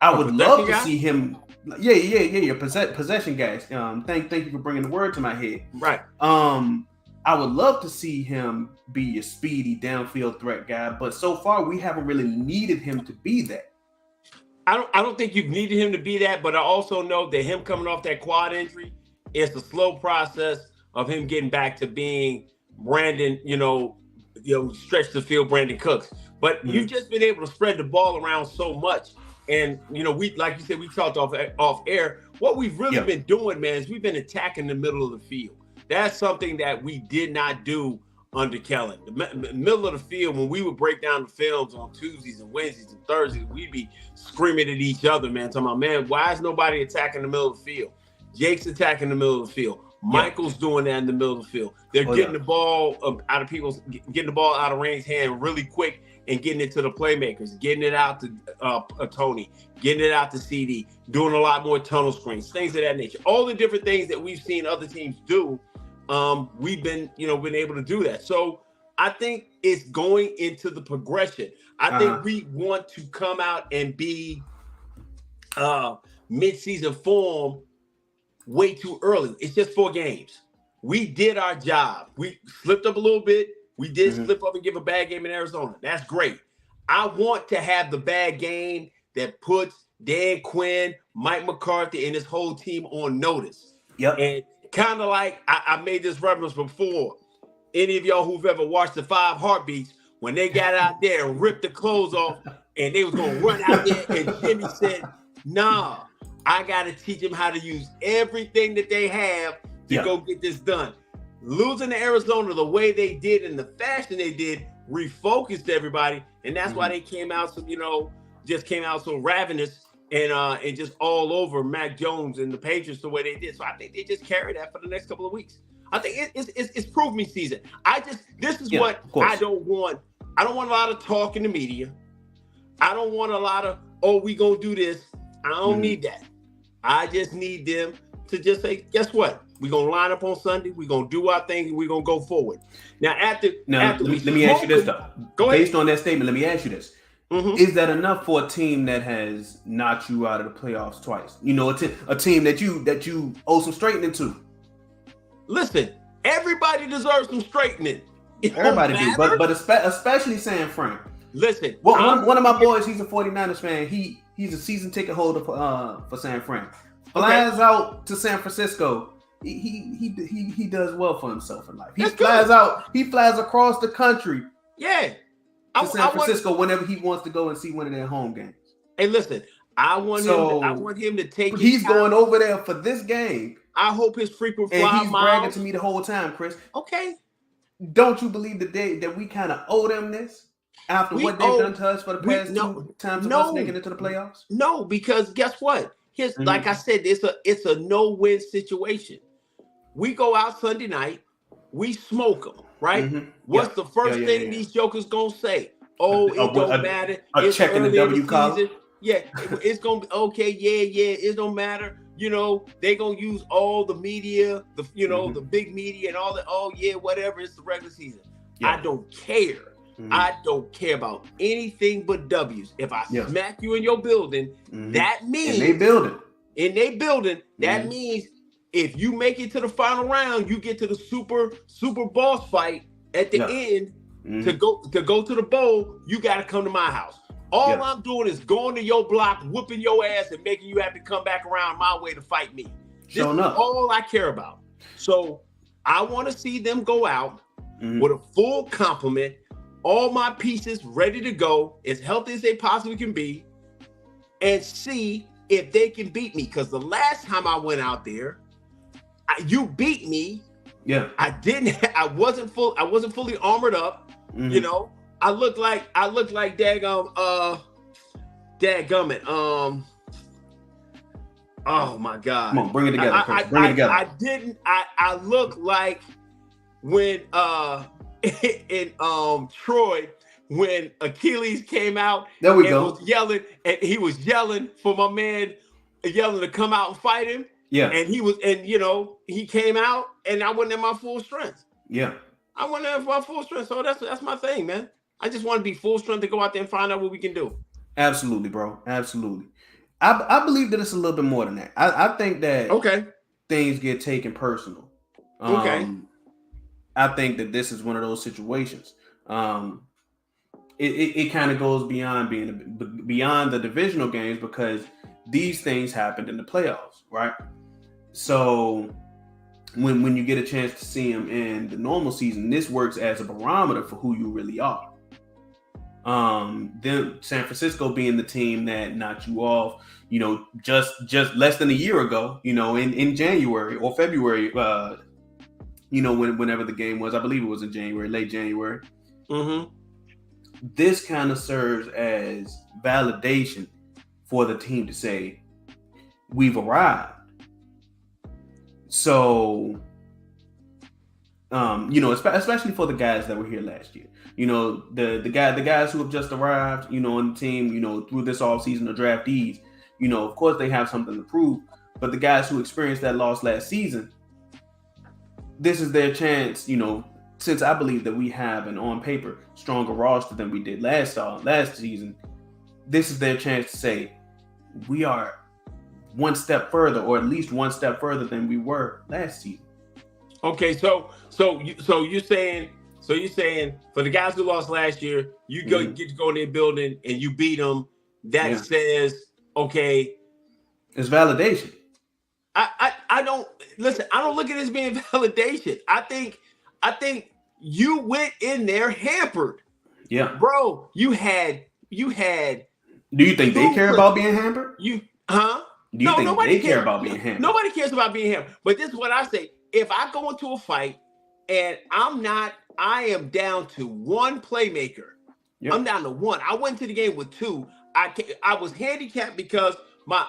[SPEAKER 1] I would love to see him. Your possession guys. Thank you for bringing the word to my head.
[SPEAKER 2] Right.
[SPEAKER 1] I would love to see him be your speedy downfield threat guy, but so far we haven't really needed him to be that.
[SPEAKER 2] I don't think you've needed him to be that, but I also know that him coming off that quad injury, it's a slow process of him getting back to being Brandon, stretch the field Brandon Cooks. But you've just been able to spread the ball around so much. And, we, like you said, we talked off air. What we've really been doing, man, is we've been attacking the middle of the field. That's something that we did not do under Kellen. The middle of the field, when we would break down the films on Tuesdays and Wednesdays and Thursdays, we'd be screaming at each other, man, talking about, man, why is nobody attacking the middle of the field? Jake's attacking the middle of the field. Michael's doing that in the middle of the field. They're getting the ball getting the ball out of Rain's hand really quick and getting it to the playmakers, getting it out to Tony, getting it out to CD, doing a lot more tunnel screens, things of that nature. All the different things that we've seen other teams do, we've been able to do that. So I think it's going into the progression. I think we want to come out and be mid-season form way too early. It's just 4 games. We did our job. We slipped up a little bit. We did slip up and give a bad game in Arizona. That's great. I want to have the bad game that puts Dan Quinn, Mike McCarthy, and his whole team on notice.
[SPEAKER 1] Yep.
[SPEAKER 2] And kind of like I made this reference before. Any of y'all who've ever watched the 5 Heartbeats, when they got out there and ripped the clothes off and they was going to run out there, and Jimmy said, nah, I got to teach them how to use everything that they have to go get this done. Losing to Arizona the way they did and the fashion they did refocused everybody, and that's why they came out so ravenous and just all over Mac Jones and the Patriots the way they did. So I think they just carry that for the next couple of weeks. I think it's prove me season. This is what I don't want. I don't want a lot of talk in the media. I don't want a lot of, we gonna do this. I don't need that. I just need them to just say, guess what? We're gonna line up on Sunday. We're gonna do our thing, and we're gonna go forward. Now, let me ask you this though. Based on that statement, let me ask you this: Is that enough for a team that has knocked you out of the playoffs twice? You know, a team that you owe some straightening to. Listen, everybody deserves some straightening.
[SPEAKER 1] Everybody do, but especially San Fran.
[SPEAKER 2] Listen,
[SPEAKER 1] one of my boys, he's a 49ers fan. He's a season ticket holder for San Fran. Flies out to San Francisco. He does well for himself in life. He flies across the country.
[SPEAKER 2] Yeah.
[SPEAKER 1] To San Francisco whenever he wants to go and see one of their home games.
[SPEAKER 2] Hey, listen, I want him to take.
[SPEAKER 1] He's going over there for this game.
[SPEAKER 2] I hope his frequent flyer
[SPEAKER 1] miles. And he's bragging to me the whole time, Chris.
[SPEAKER 2] Okay.
[SPEAKER 1] Don't you believe that we kind of owe them this after what they've done to us for the past two times of us making it to the playoffs?
[SPEAKER 2] No, because guess what? Like I said, it's a no-win situation. We go out Sunday night, we smoke them, right? What's the first thing these jokers gonna say? Oh, it don't matter.
[SPEAKER 1] It's check in the W column.
[SPEAKER 2] Yeah, it's gonna be okay. Yeah, it don't matter. You know, they gonna use all the media, the big media and all that. Oh yeah, whatever. It's the regular season. Yeah. I don't care. I don't care about anything but W's. If I smack you in your building, that means in they building. That means if you make it to the final round, you get to the super boss fight at the end to go to the bowl. You got to come to my house. All I'm doing is going to your block, whooping your ass, and making you have to come back around my way to fight me. This is all I care about. So I want to see them go out with a full complement, all my pieces ready to go, as healthy as they possibly can be, and see if they can beat me. Because the last time I went out there, you beat me.
[SPEAKER 1] Yeah,
[SPEAKER 2] I wasn't fully armored up. You know. I look like dadgummit. Oh my God.
[SPEAKER 1] Come on, bring it together, Chris. Bring it together.
[SPEAKER 2] I look like when in Troy when Achilles came out was yelling, and he was yelling for my man yelling to come out and fight him.
[SPEAKER 1] Yeah.
[SPEAKER 2] And he came out and I wasn't at my full strength.
[SPEAKER 1] Yeah.
[SPEAKER 2] I wasn't at my full strength. So that's my thing, man. I just want to be full strength to go out there and find out what we can do.
[SPEAKER 1] Absolutely, bro. Absolutely. I believe that it's a little bit more than that. I think that things get taken personal. I think that this is one of those situations. It kind of goes beyond the divisional games because these things happened in the playoffs, right? So when you get a chance to see them in the normal season, this works as a barometer for who you really are. Then San Francisco being the team that knocked you off, just less than a year ago, in January or February, whenever the game was, I believe it was in January, late January. This kind of serves as validation for the team to say, we've arrived. So, especially for the guys that were here last year, the guys who have just arrived, on the team, through this offseason, the draftees, of course they have something to prove, but the guys who experienced that loss last season, this is their chance, since I believe that we have an on paper stronger roster than we did last season, this is their chance to say, we are one step further, or at least one step further than we were last season. Okay,
[SPEAKER 2] so you're saying for the guys who lost last year, you get to go in their building and you beat them. That says okay,
[SPEAKER 1] it's validation.
[SPEAKER 2] I don't listen. I don't look at it as being validation. I think you went in there hampered.
[SPEAKER 1] Yeah,
[SPEAKER 2] bro, you had. Do
[SPEAKER 1] you think they care about being hampered?
[SPEAKER 2] Do you
[SPEAKER 1] think they care about being hampered?
[SPEAKER 2] Nobody cares about being hampered. But this is what I say. If I go into a fight and I am down to one playmaker. Yep. I'm down to one. I went to the game with two. I was handicapped because my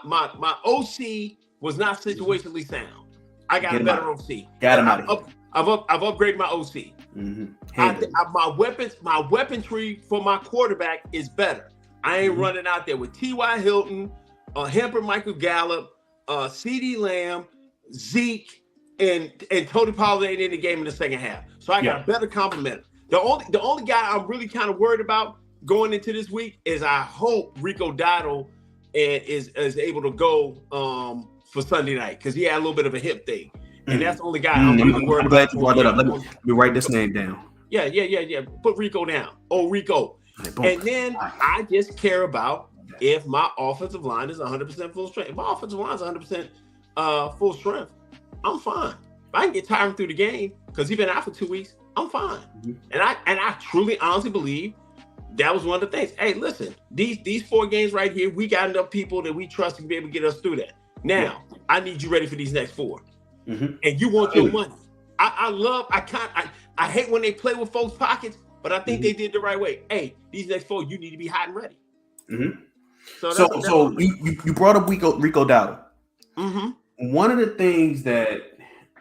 [SPEAKER 2] OC was not situationally sound. I got a better OC.
[SPEAKER 1] Got him out of here.
[SPEAKER 2] I've upgraded my OC. My weaponry for my quarterback is better. I ain't running out there with T.Y. Hilton, Hamper Michael Gallup, C.D. Lamb, Zeke and Tony Pollard ain't in the game in the second half. So I got a better complement. The only guy I'm really kind of worried about going into this week is I hope Rico Dotto is able to go for Sunday night because he had a little bit of a hip thing. And that's the only guy I'm really worried
[SPEAKER 1] I'm glad you brought that up. Let me write this name down.
[SPEAKER 2] Yeah. Put Rico down. Oh, Rico. And then I just care about if my offensive line is 100% full strength. If my offensive line is 100% full strength, I'm fine. If I can get Tyron through the game, because he's been out for 2 weeks, I'm fine. Mm-hmm. And I truly, honestly believe that was one of the things. Hey, listen, these 4 games right here, we got enough people that we trust to be able to get us through that. Now, I need you ready for these next 4. Mm-hmm. And you want your money. I hate when they play with folks' pockets, but I think they did the right way. Hey, these next 4, you need to be hot and ready.
[SPEAKER 1] Mm-hmm. So you brought up Rico Dowdle. Mm-hmm. One of the things that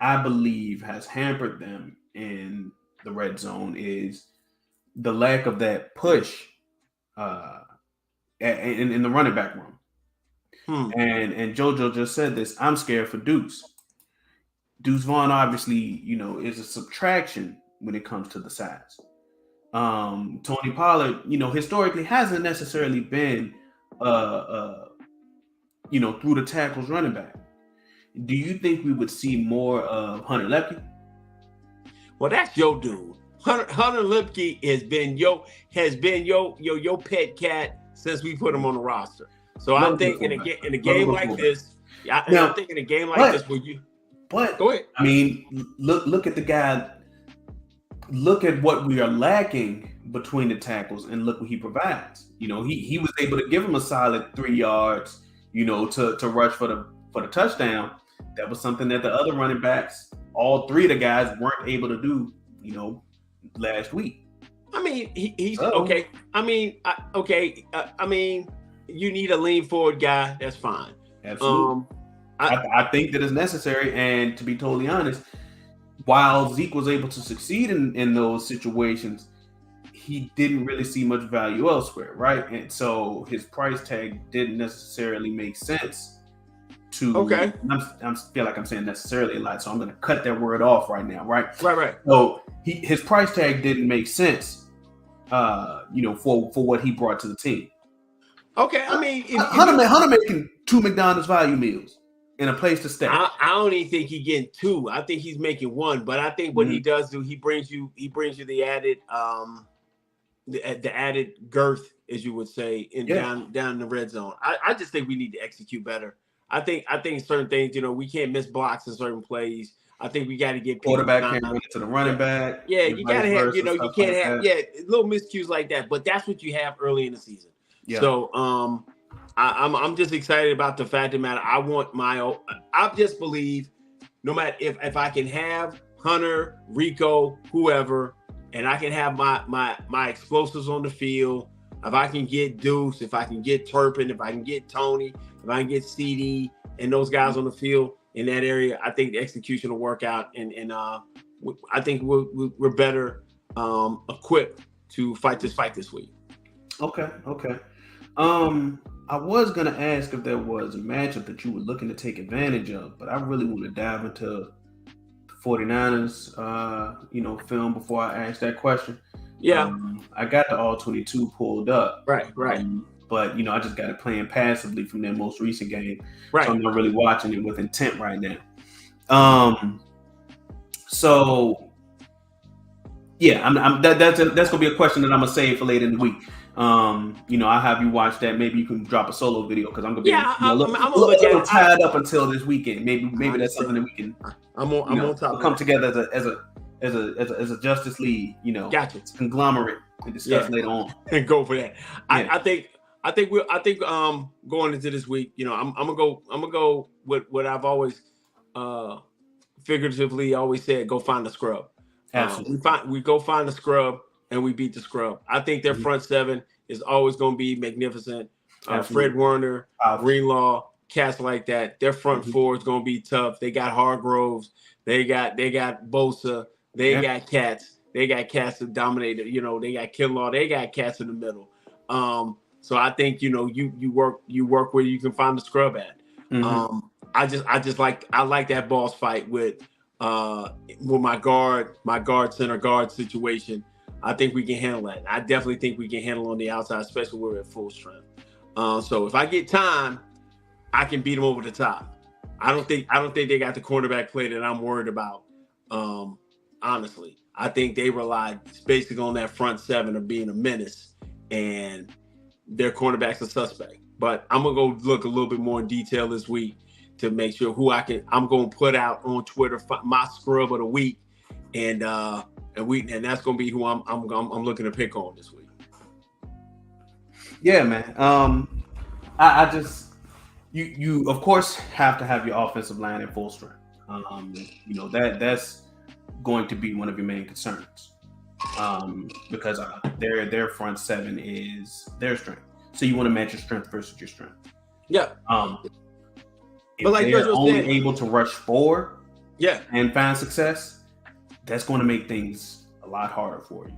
[SPEAKER 1] I believe has hampered them in the red zone is the lack of that push in the running back room. And JoJo just said this. I'm scared for Deuce. Deuce Vaughn obviously, is a subtraction when it comes to the size. Tony Pollard, historically hasn't necessarily been through the tackles running back. Do you think we would see more of Hunter Lepke?
[SPEAKER 2] Well, that's your dude. Hunter Lepke has been your pet cat since we put him on the roster. So I'm thinking in a game like this, I'm thinking a game like this where you.
[SPEAKER 1] But
[SPEAKER 2] go ahead.
[SPEAKER 1] I mean, look at the guy. Look at what we are lacking between the tackles, and look what he provides. He was able to give him a solid 3 yards, to rush for the touchdown. That was something that the other running backs, all 3 of the guys, weren't able to do, last week.
[SPEAKER 2] I mean, he's okay. I mean, you need a lean forward guy. That's fine.
[SPEAKER 1] Absolutely. I think that is necessary. And to be totally honest, while Zeke was able to succeed in those situations, he didn't really see much value elsewhere, right? And so his price tag didn't necessarily make sense. I feel like I'm saying necessarily a lot, so I'm going to cut that word off right now, right?
[SPEAKER 2] Right.
[SPEAKER 1] So his price tag didn't make sense, for what he brought to the team.
[SPEAKER 2] Okay, I mean,
[SPEAKER 1] Hunter making 2 McDonald's value meals in a place to stay.
[SPEAKER 2] I don't even think he's getting 2. I think he's making 1. But I think what he does do, he brings you the added the added girth, as you would say, down in the red zone. I just think we need to execute better. I think certain things, we can't miss blocks in certain plays. I think we got to get
[SPEAKER 1] quarterback can't run into the running back.
[SPEAKER 2] Yeah, you got to have, you can't have little miscues like that. But that's what you have early in the season. Yeah. So I'm just excited about the fact of the matter. I just believe no matter if I can have Hunter, Rico, whoever, and I can have my explosives on the field. If I can get Deuce, if I can get Turpin, if I can get Tony, if I can get CD and those guys on the field in that area, I think the execution will work out, and I think we're better equipped to fight this week.
[SPEAKER 1] Okay. I was gonna ask if there was a matchup that you were looking to take advantage of, but I really want to dive into the 49ers, film before I ask that question.
[SPEAKER 2] Yeah,
[SPEAKER 1] I got the all 22 pulled up.
[SPEAKER 2] Right.
[SPEAKER 1] But I just got it playing passively from their most recent game.
[SPEAKER 2] Right.
[SPEAKER 1] So I'm not really watching it with intent right now. So yeah, that's gonna be a question that I'm gonna save for later in the week. I'll have you watch that. Maybe you can drop a solo video because I'm gonna be a little tied up until this weekend. Maybe that's something that we can.
[SPEAKER 2] I'm on top.
[SPEAKER 1] We'll come together as a Justice League,
[SPEAKER 2] gotcha.
[SPEAKER 1] Conglomerate and discuss later on.
[SPEAKER 2] And go for that. Yeah. I think going into this week, I'm gonna go with what I've always figuratively always said, go find the scrub. We go find the scrub and we beat the scrub. I think their front seven is always gonna be magnificent. Fred Warner, Greenlaw, cats like that. Their front four is gonna be tough. They got Hargroves, they got Bosa, they got cats. They got cats that dominate. They got Kinlaw. They got cats in the middle. So I think you work where you can find the scrub at. I like that boss fight with my guard center guard situation. I think we can handle that. I definitely think we can handle on the outside, especially when we're at full strength. So if I get time, I can beat them over the top. I don't think they got the cornerback play that I'm worried about. Honestly, I think they rely basically on that front seven of being a menace, and their cornerbacks are suspect. But I'm gonna go look a little bit more in detail this week to make sure I'm gonna put out on Twitter my scrub of the week, and that's gonna be who I'm looking to pick on this week.
[SPEAKER 1] Yeah, man. I just you of course have to have your offensive line in full strength. That's going to be one of your main concerns, because their front seven is their strength. So you want to match your strength versus your strength.
[SPEAKER 2] Yeah.
[SPEAKER 1] But like they're only able to rush forward, and find success, that's going to make things a lot harder for you.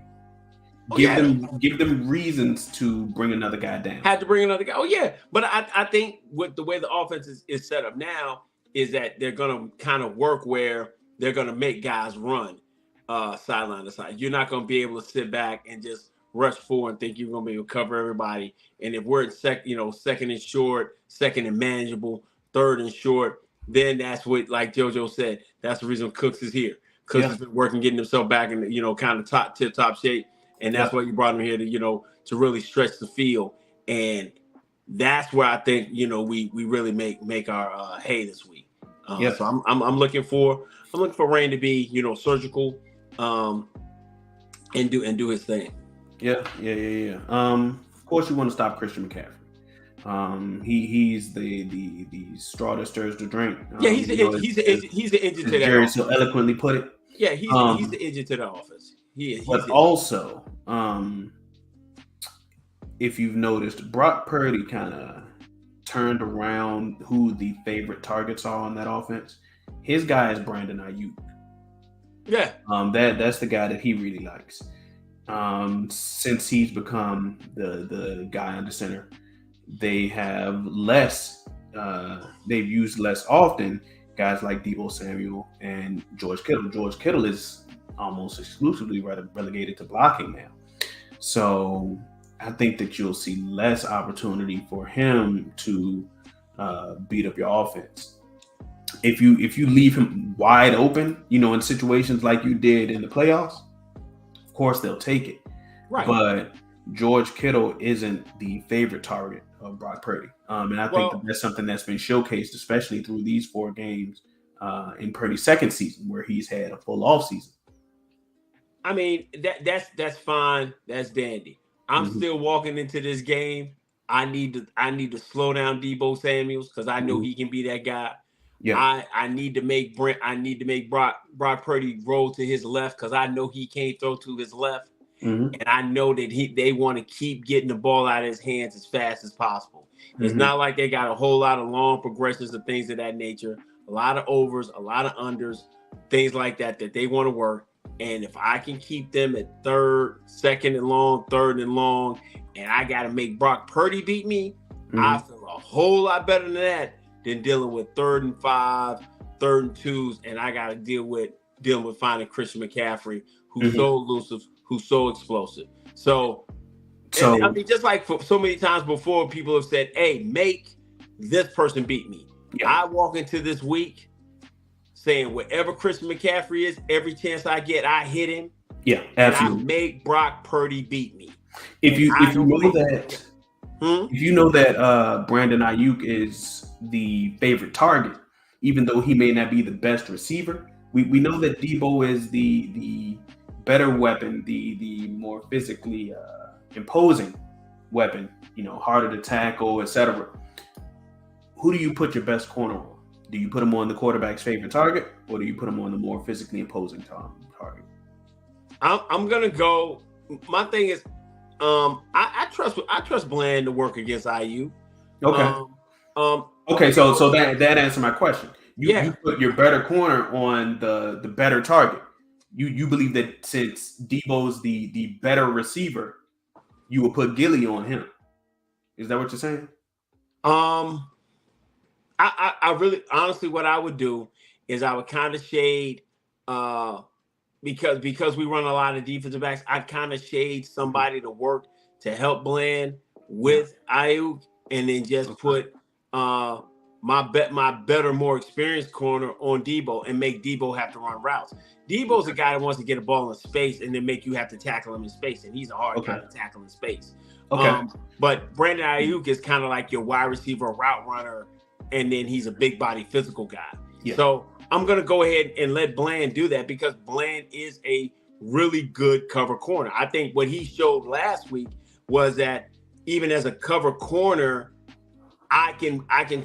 [SPEAKER 1] Give them reasons to bring another guy down.
[SPEAKER 2] Had to bring another guy. Oh yeah, but I think with the way the offense is set up now is that they're going to kind of work where they're going to make guys run sideline to side. You're not going to be able to sit back and just rush forward and think you're going to be able to cover everybody. And if we're at second and short, second and manageable, third and short, then that's what, like JoJo said, that's the reason Cooks is here. Cooks has been working, getting himself back in kind of top shape. And that's why you brought him here to really stretch the field. And that's where I think, we really make our hay this week. So I'm looking for Rain to be, surgical, and do his thing.
[SPEAKER 1] Yeah. Of course, you want to stop Christian McCaffrey. He's the straw that stirs the drink.
[SPEAKER 2] He's the engine to that.
[SPEAKER 1] Jerry so eloquently put it.
[SPEAKER 2] Yeah, he's the engine to the offense.
[SPEAKER 1] But also, if you've noticed, Brock Purdy kind of turned around who the favorite targets are on that offense. His guy is Brandon Ayuk.
[SPEAKER 2] Yeah.
[SPEAKER 1] That's the guy that he really likes. Since he's become the guy under center, they have they've used less often guys like Deebo Samuel and George Kittle. George Kittle is almost exclusively relegated to blocking now. So I think that you'll see less opportunity for him to beat up your offense. If you leave him wide open, in situations like you did in the playoffs, of course they'll take it.
[SPEAKER 2] Right.
[SPEAKER 1] But George Kittle isn't the favorite target of Brock Purdy. And I think that's something that's been showcased, especially through these 4 games in Purdy's second season, where he's had a full offseason.
[SPEAKER 2] I mean, that's fine. That's dandy. I'm still walking into this game. I need to slow down Deebo Samuels because I know he can be that guy. Yeah. I need to make Brock Purdy roll to his left because I know he can't throw to his left. And I know that they want to keep getting the ball out of his hands as fast as possible. It's not like they got a whole lot of long progressions and things of that nature. A lot of overs, a lot of unders, things like that they want to work. And if I can keep them at second and long, third and long, and I got to make Brock Purdy beat me, I feel a whole lot better than that than dealing with 3rd and 5, 3rd and 2s, and I got to dealing with finding Christian McCaffrey, who's so elusive, who's so explosive. So I mean, just like for so many times before, people have said, "Hey, make this person beat me." Yeah. I walk into this week saying, wherever Christian McCaffrey is, every chance I get, I hit him.
[SPEAKER 1] Yeah, absolutely.
[SPEAKER 2] And I make Brock Purdy beat me.
[SPEAKER 1] If you know that Brandon Ayuk is the favorite target, even though he may not be the best receiver, we know that Deebo is the better weapon, the more physically imposing weapon, harder to tackle, etc. Who do you put your best corner on? Do you put him on the quarterback's favorite target, or do you put him on the more physically imposing target?
[SPEAKER 2] I'm gonna go. My thing is, I trust Bland to work against IU.
[SPEAKER 1] Okay. Okay. So that answered my question. You put your better corner on the better target. You believe that since Deebo's the better receiver, you will put Gilly on him. Is that what you're saying?
[SPEAKER 2] I really honestly what I would do is I would kind of shade because we run a lot of defensive backs, I'd kind of shade somebody to work to help Bland with Ayuk, and then just put my better, more experienced corner on Debo and make Debo have to run routes. Debo's a guy that wants to get a ball in space and then make you have to tackle him in space, and he's a hard guy to tackle in space. But Brandon Ayuk is kind of like your wide receiver, route runner, and then he's a big body physical guy. So I'm going to go ahead and let Bland do that because Bland is a really good cover corner. I think what he showed last week was that even as a cover corner, I can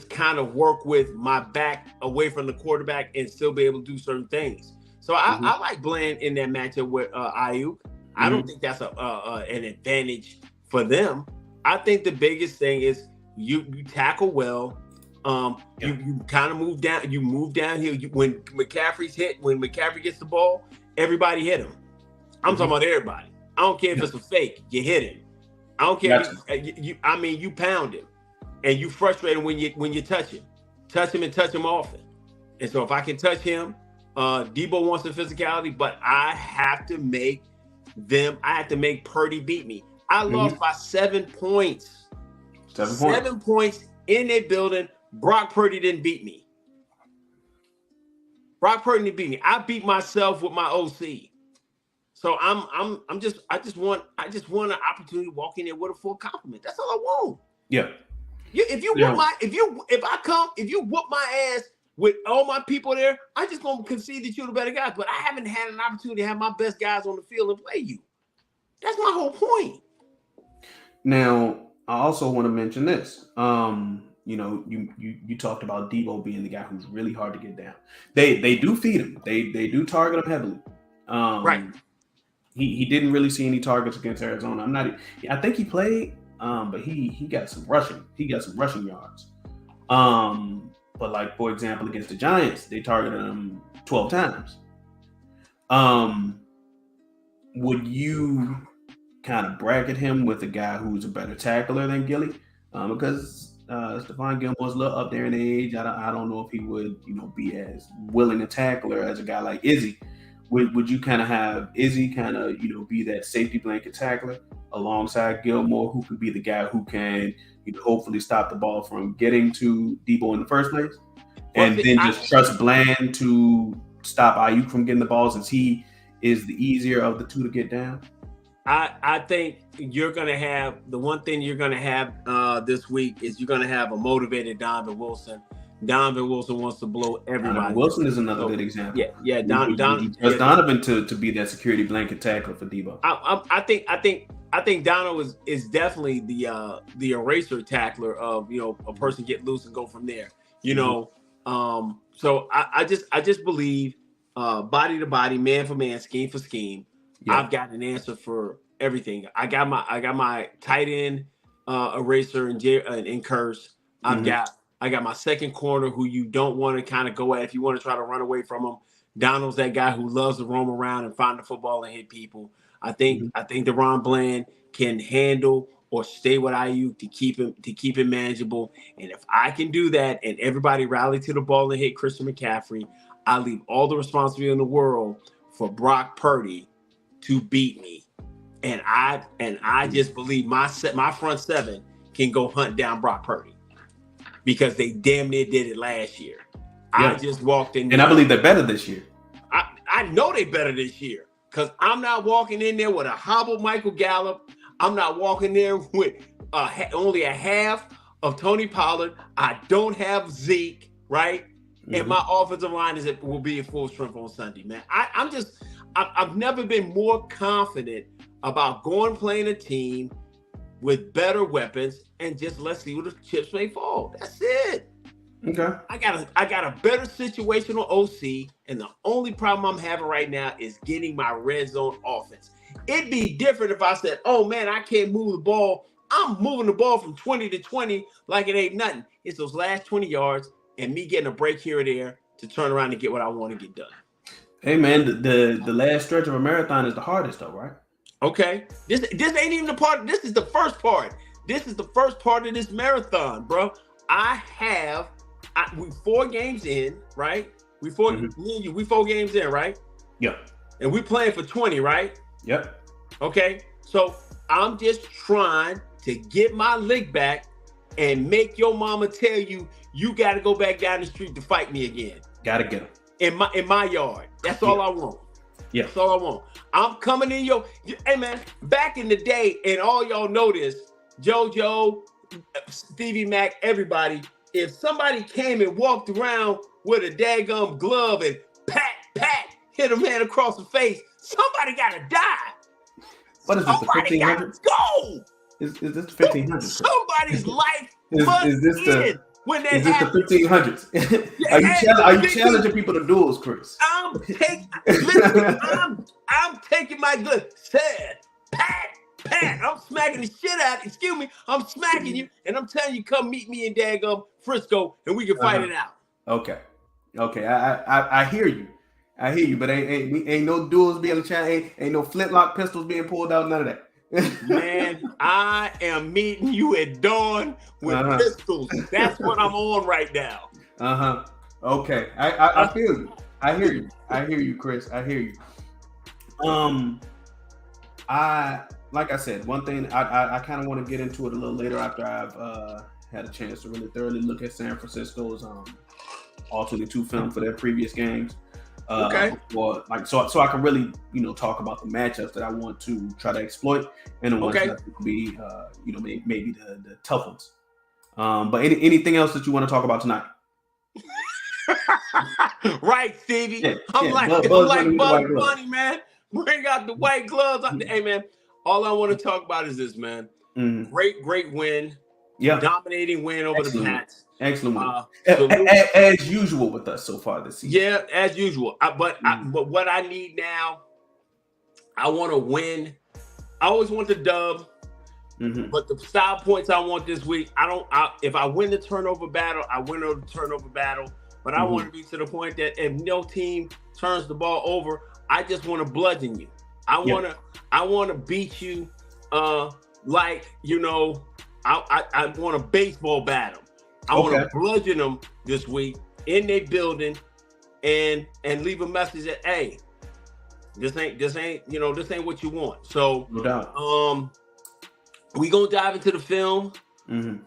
[SPEAKER 2] kind of work with my back away from the quarterback and still be able to do certain things. So I like Bland in that matchup with Ayuk. I don't think that's an advantage for them. I think the biggest thing is you tackle well. You kind of move down. You move downhill. When McCaffrey gets the ball, everybody hit him. I'm talking about everybody. I don't care if it's a fake. You hit him. I don't care. You pound him, and you frustrate him when you touch him and touch him often. And so if I can touch him, Debo wants the physicality, but I have to make Purdy beat me. I lost by 7 points. 7 points in their building. Brock Purdy didn't beat me. I beat myself with my OC. So I just want an opportunity to walk in there with a full compliment. That's all I want.
[SPEAKER 1] Yeah.
[SPEAKER 2] If you whoop my ass with all my people there, I just gonna concede that you're the better guys. But I haven't had an opportunity to have my best guys on the field and play you. That's my whole point.
[SPEAKER 1] Now, I also want to mention this. You talked about Debo being the guy who's really hard to get down. They do feed him. They do target him heavily.
[SPEAKER 2] Right.
[SPEAKER 1] He didn't really see any targets against Arizona. I think he played, but he got some rushing. He got some rushing yards. But like for example, against the Giants, they targeted him 12 times. Would you kind of bracket him with a guy who's a better tackler than Gilly? Because Stephon Gilmore's a little up there in age. I don't know if he would, be as willing a tackler as a guy like Izzy. Would you kind of have Izzy kind of, be that safety blanket tackler alongside Gilmore, who could be the guy who can hopefully stop the ball from getting to Debo in the first place? And then just trust Bland to stop Ayuk from getting the ball since he is the easier of the two to get down?
[SPEAKER 2] I think you're going to have – the one thing you're going to have this week is you're going to have a motivated Donovan Wilson. Donovan Wilson wants to blow everybody.
[SPEAKER 1] Donovan Wilson is another good example.
[SPEAKER 2] Yeah.
[SPEAKER 1] Donovan to be that security blanket tackler for Debo.
[SPEAKER 2] I think Donovan is definitely the eraser tackler of a person get loose and go from there. So I just believe body to body, man for man, scheme for scheme. Yeah. I've got an answer for everything. I got my tight end eraser and Curse. I got my second corner who you don't want to kind of go at if you want to try to run away from him. Donald's that guy who loves to roam around and find the football and hit people. I think DeRon Bland can handle or stay with Ayuk to keep him manageable. And if I can do that and everybody rally to the ball and hit Christian McCaffrey, I leave all the responsibility in the world for Brock Purdy to beat me. And I just believe my front seven can go hunt down Brock Purdy. Because they damn near did it last year. Yeah. I just walked in there.
[SPEAKER 1] And I believe they're better this year.
[SPEAKER 2] I know they're better this year. Because I'm not walking in there with a hobbled Michael Gallup. I'm not walking there with only a half of Tony Pollard. I don't have Zeke, right? Mm-hmm. And my offensive line will be at full strength on Sunday, man. I've never been more confident about going playing a team with better weapons and just let's see where the chips may fall. That's it.
[SPEAKER 1] Okay.
[SPEAKER 2] I got a better situational OC, and the only problem I'm having right now is getting my red zone offense. It'd be different if I said, oh man, I can't move the ball. I'm moving the ball from 20 to 20 like it ain't nothing. It's those last 20 yards and me getting a break here or there to turn around and get what I want to get done.
[SPEAKER 1] Hey man, the last stretch of a marathon is the hardest though, right?
[SPEAKER 2] Okay. This ain't even the part. This is the first part. This is the first part of this marathon, bro. I have we 4 games in, right? We 4 games in, right?
[SPEAKER 1] Yep.
[SPEAKER 2] And we playing for 20, right?
[SPEAKER 1] Yep.
[SPEAKER 2] Okay. So I'm just trying to get my lick back and make your mama tell you got to go back down the street to fight me again.
[SPEAKER 1] Gotta get him
[SPEAKER 2] in my yard. That's all I want.
[SPEAKER 1] Yeah.
[SPEAKER 2] That's all I want. I'm coming in hey man, back in the day, and all y'all know this, JoJo, Stevie Mac, everybody, if somebody came and walked around with a daggum glove and pat, hit a man across the face, somebody gotta die.
[SPEAKER 1] What is this, the 1500s?
[SPEAKER 2] Go!
[SPEAKER 1] Is this the 1500s?
[SPEAKER 2] Somebody's life
[SPEAKER 1] is this the
[SPEAKER 2] when that
[SPEAKER 1] is this the 1500s? Are you challenging people to duels, Chris?
[SPEAKER 2] I'm taking my good said pat. I'm smacking the shit out. Excuse me, I'm smacking you, and I'm telling you, come meet me in daggum Frisco, and we can fight it out.
[SPEAKER 1] Okay. I hear you. But ain't no duels being challenged. Ain't no flintlock pistols being pulled out. None of that.
[SPEAKER 2] Man, I am meeting you at dawn with pistols. That's what I'm on right now.
[SPEAKER 1] Okay. I feel you. I hear you, Chris. I hear you. Like I said, one thing I kind of want to get into it a little later after I've had a chance to really thoroughly look at San Francisco's all 22 film for their previous games. So I can really talk about the matchups that I want to try to exploit, and the ones that could be maybe the tough ones. But anything else that you want to talk about tonight?
[SPEAKER 2] Right, Stevie.
[SPEAKER 1] Yeah,
[SPEAKER 2] I'm like Bugs Bunny, man. Bring out the white gloves. Hey, man. All I want to talk about is this, man. Great win. Yeah. Dominating win over the Pats.
[SPEAKER 1] Excellent win. As usual with us so far this season.
[SPEAKER 2] Yeah, as usual. But what I need now, I want to win. I always want the dub. But the style points I want this week, if I win the turnover battle, I win the turnover battle. But I want to be to the point that if no team turns the ball over, I just want to bludgeon you. I want to beat you I want a baseball battle. I want to bludgeon them this week in their building and leave a message that, hey, this ain't what you want. So
[SPEAKER 1] no doubt.
[SPEAKER 2] We gonna dive into the film.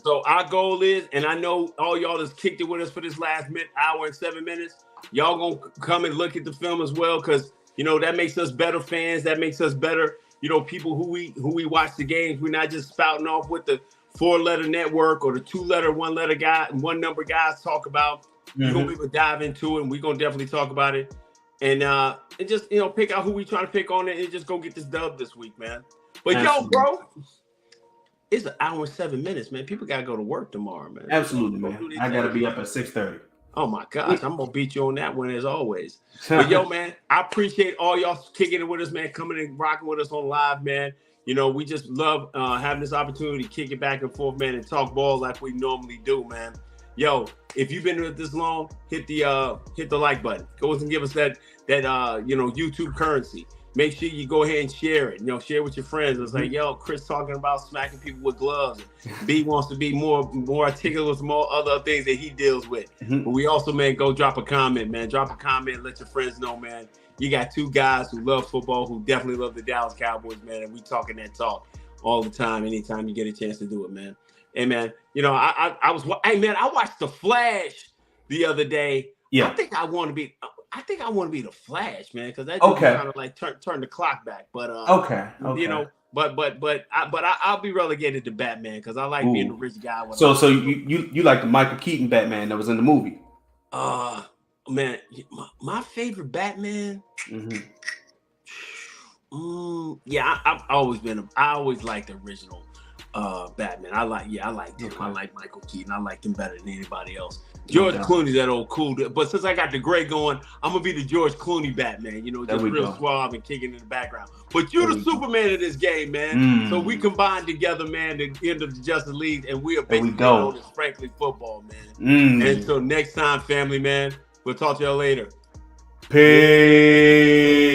[SPEAKER 2] So our goal is, and I know all y'all has kicked it with us for this last hour and 7 minutes. Y'all gonna come and look at the film as well, because that makes us better fans. That makes us better, people who we watch the games. We're not just spouting off with the 4-letter network or the 2-letter, 1-letter guy and 1-number guys talk about. We're gonna be able to dive into it, and we're gonna definitely talk about it. And just pick out who we trying to pick on it and just go get this dub this week, man. But yo, bro, it's an hour and 7 minutes, man. People gotta go to work tomorrow, man.
[SPEAKER 1] Absolutely, man. I gotta be up at 6:30.
[SPEAKER 2] Oh my gosh, I'm gonna beat you on that one as always. But yo, man, I appreciate all y'all kicking it with us, man, coming and rocking with us on live, man. We just love having this opportunity to kick it back and forth, man, and talk ball like we normally do, man. Yo, if you've been with us this long, hit the like button. Go and give us that YouTube currency. Make sure you go ahead and share it. Share with your friends. It's like, yo, Chris talking about smacking people with gloves. B wants to be more articulate with more other things that he deals with. But we also, man, go drop a comment, man. Drop a comment. Let your friends know, man. You got 2 guys who love football, who definitely love the Dallas Cowboys, man. And we talking that talk all the time, anytime you get a chance to do it, man. Hey, man, I watched The Flash the other day. Yeah. I think I want to be the Flash, man, because that just kind of like turn the clock back. But I'll be relegated to Batman because I like being the rich guy.
[SPEAKER 1] So you like the Michael Keaton Batman that was in the movie?
[SPEAKER 2] Man, my favorite Batman. I've always I always liked the original Batman. I like him. I like Michael Keaton. I like him better than anybody else. George Clooney's that old cool, but since I got the gray going, I'm gonna be the George Clooney Batman. Just real suave and kicking in the background. But you're the Superman of this game, man. So we combine together, man, the end of the Justice League, and we are basically known as Frankly Football, man. And until next time, family, man, we'll talk to y'all later.
[SPEAKER 1] Peace.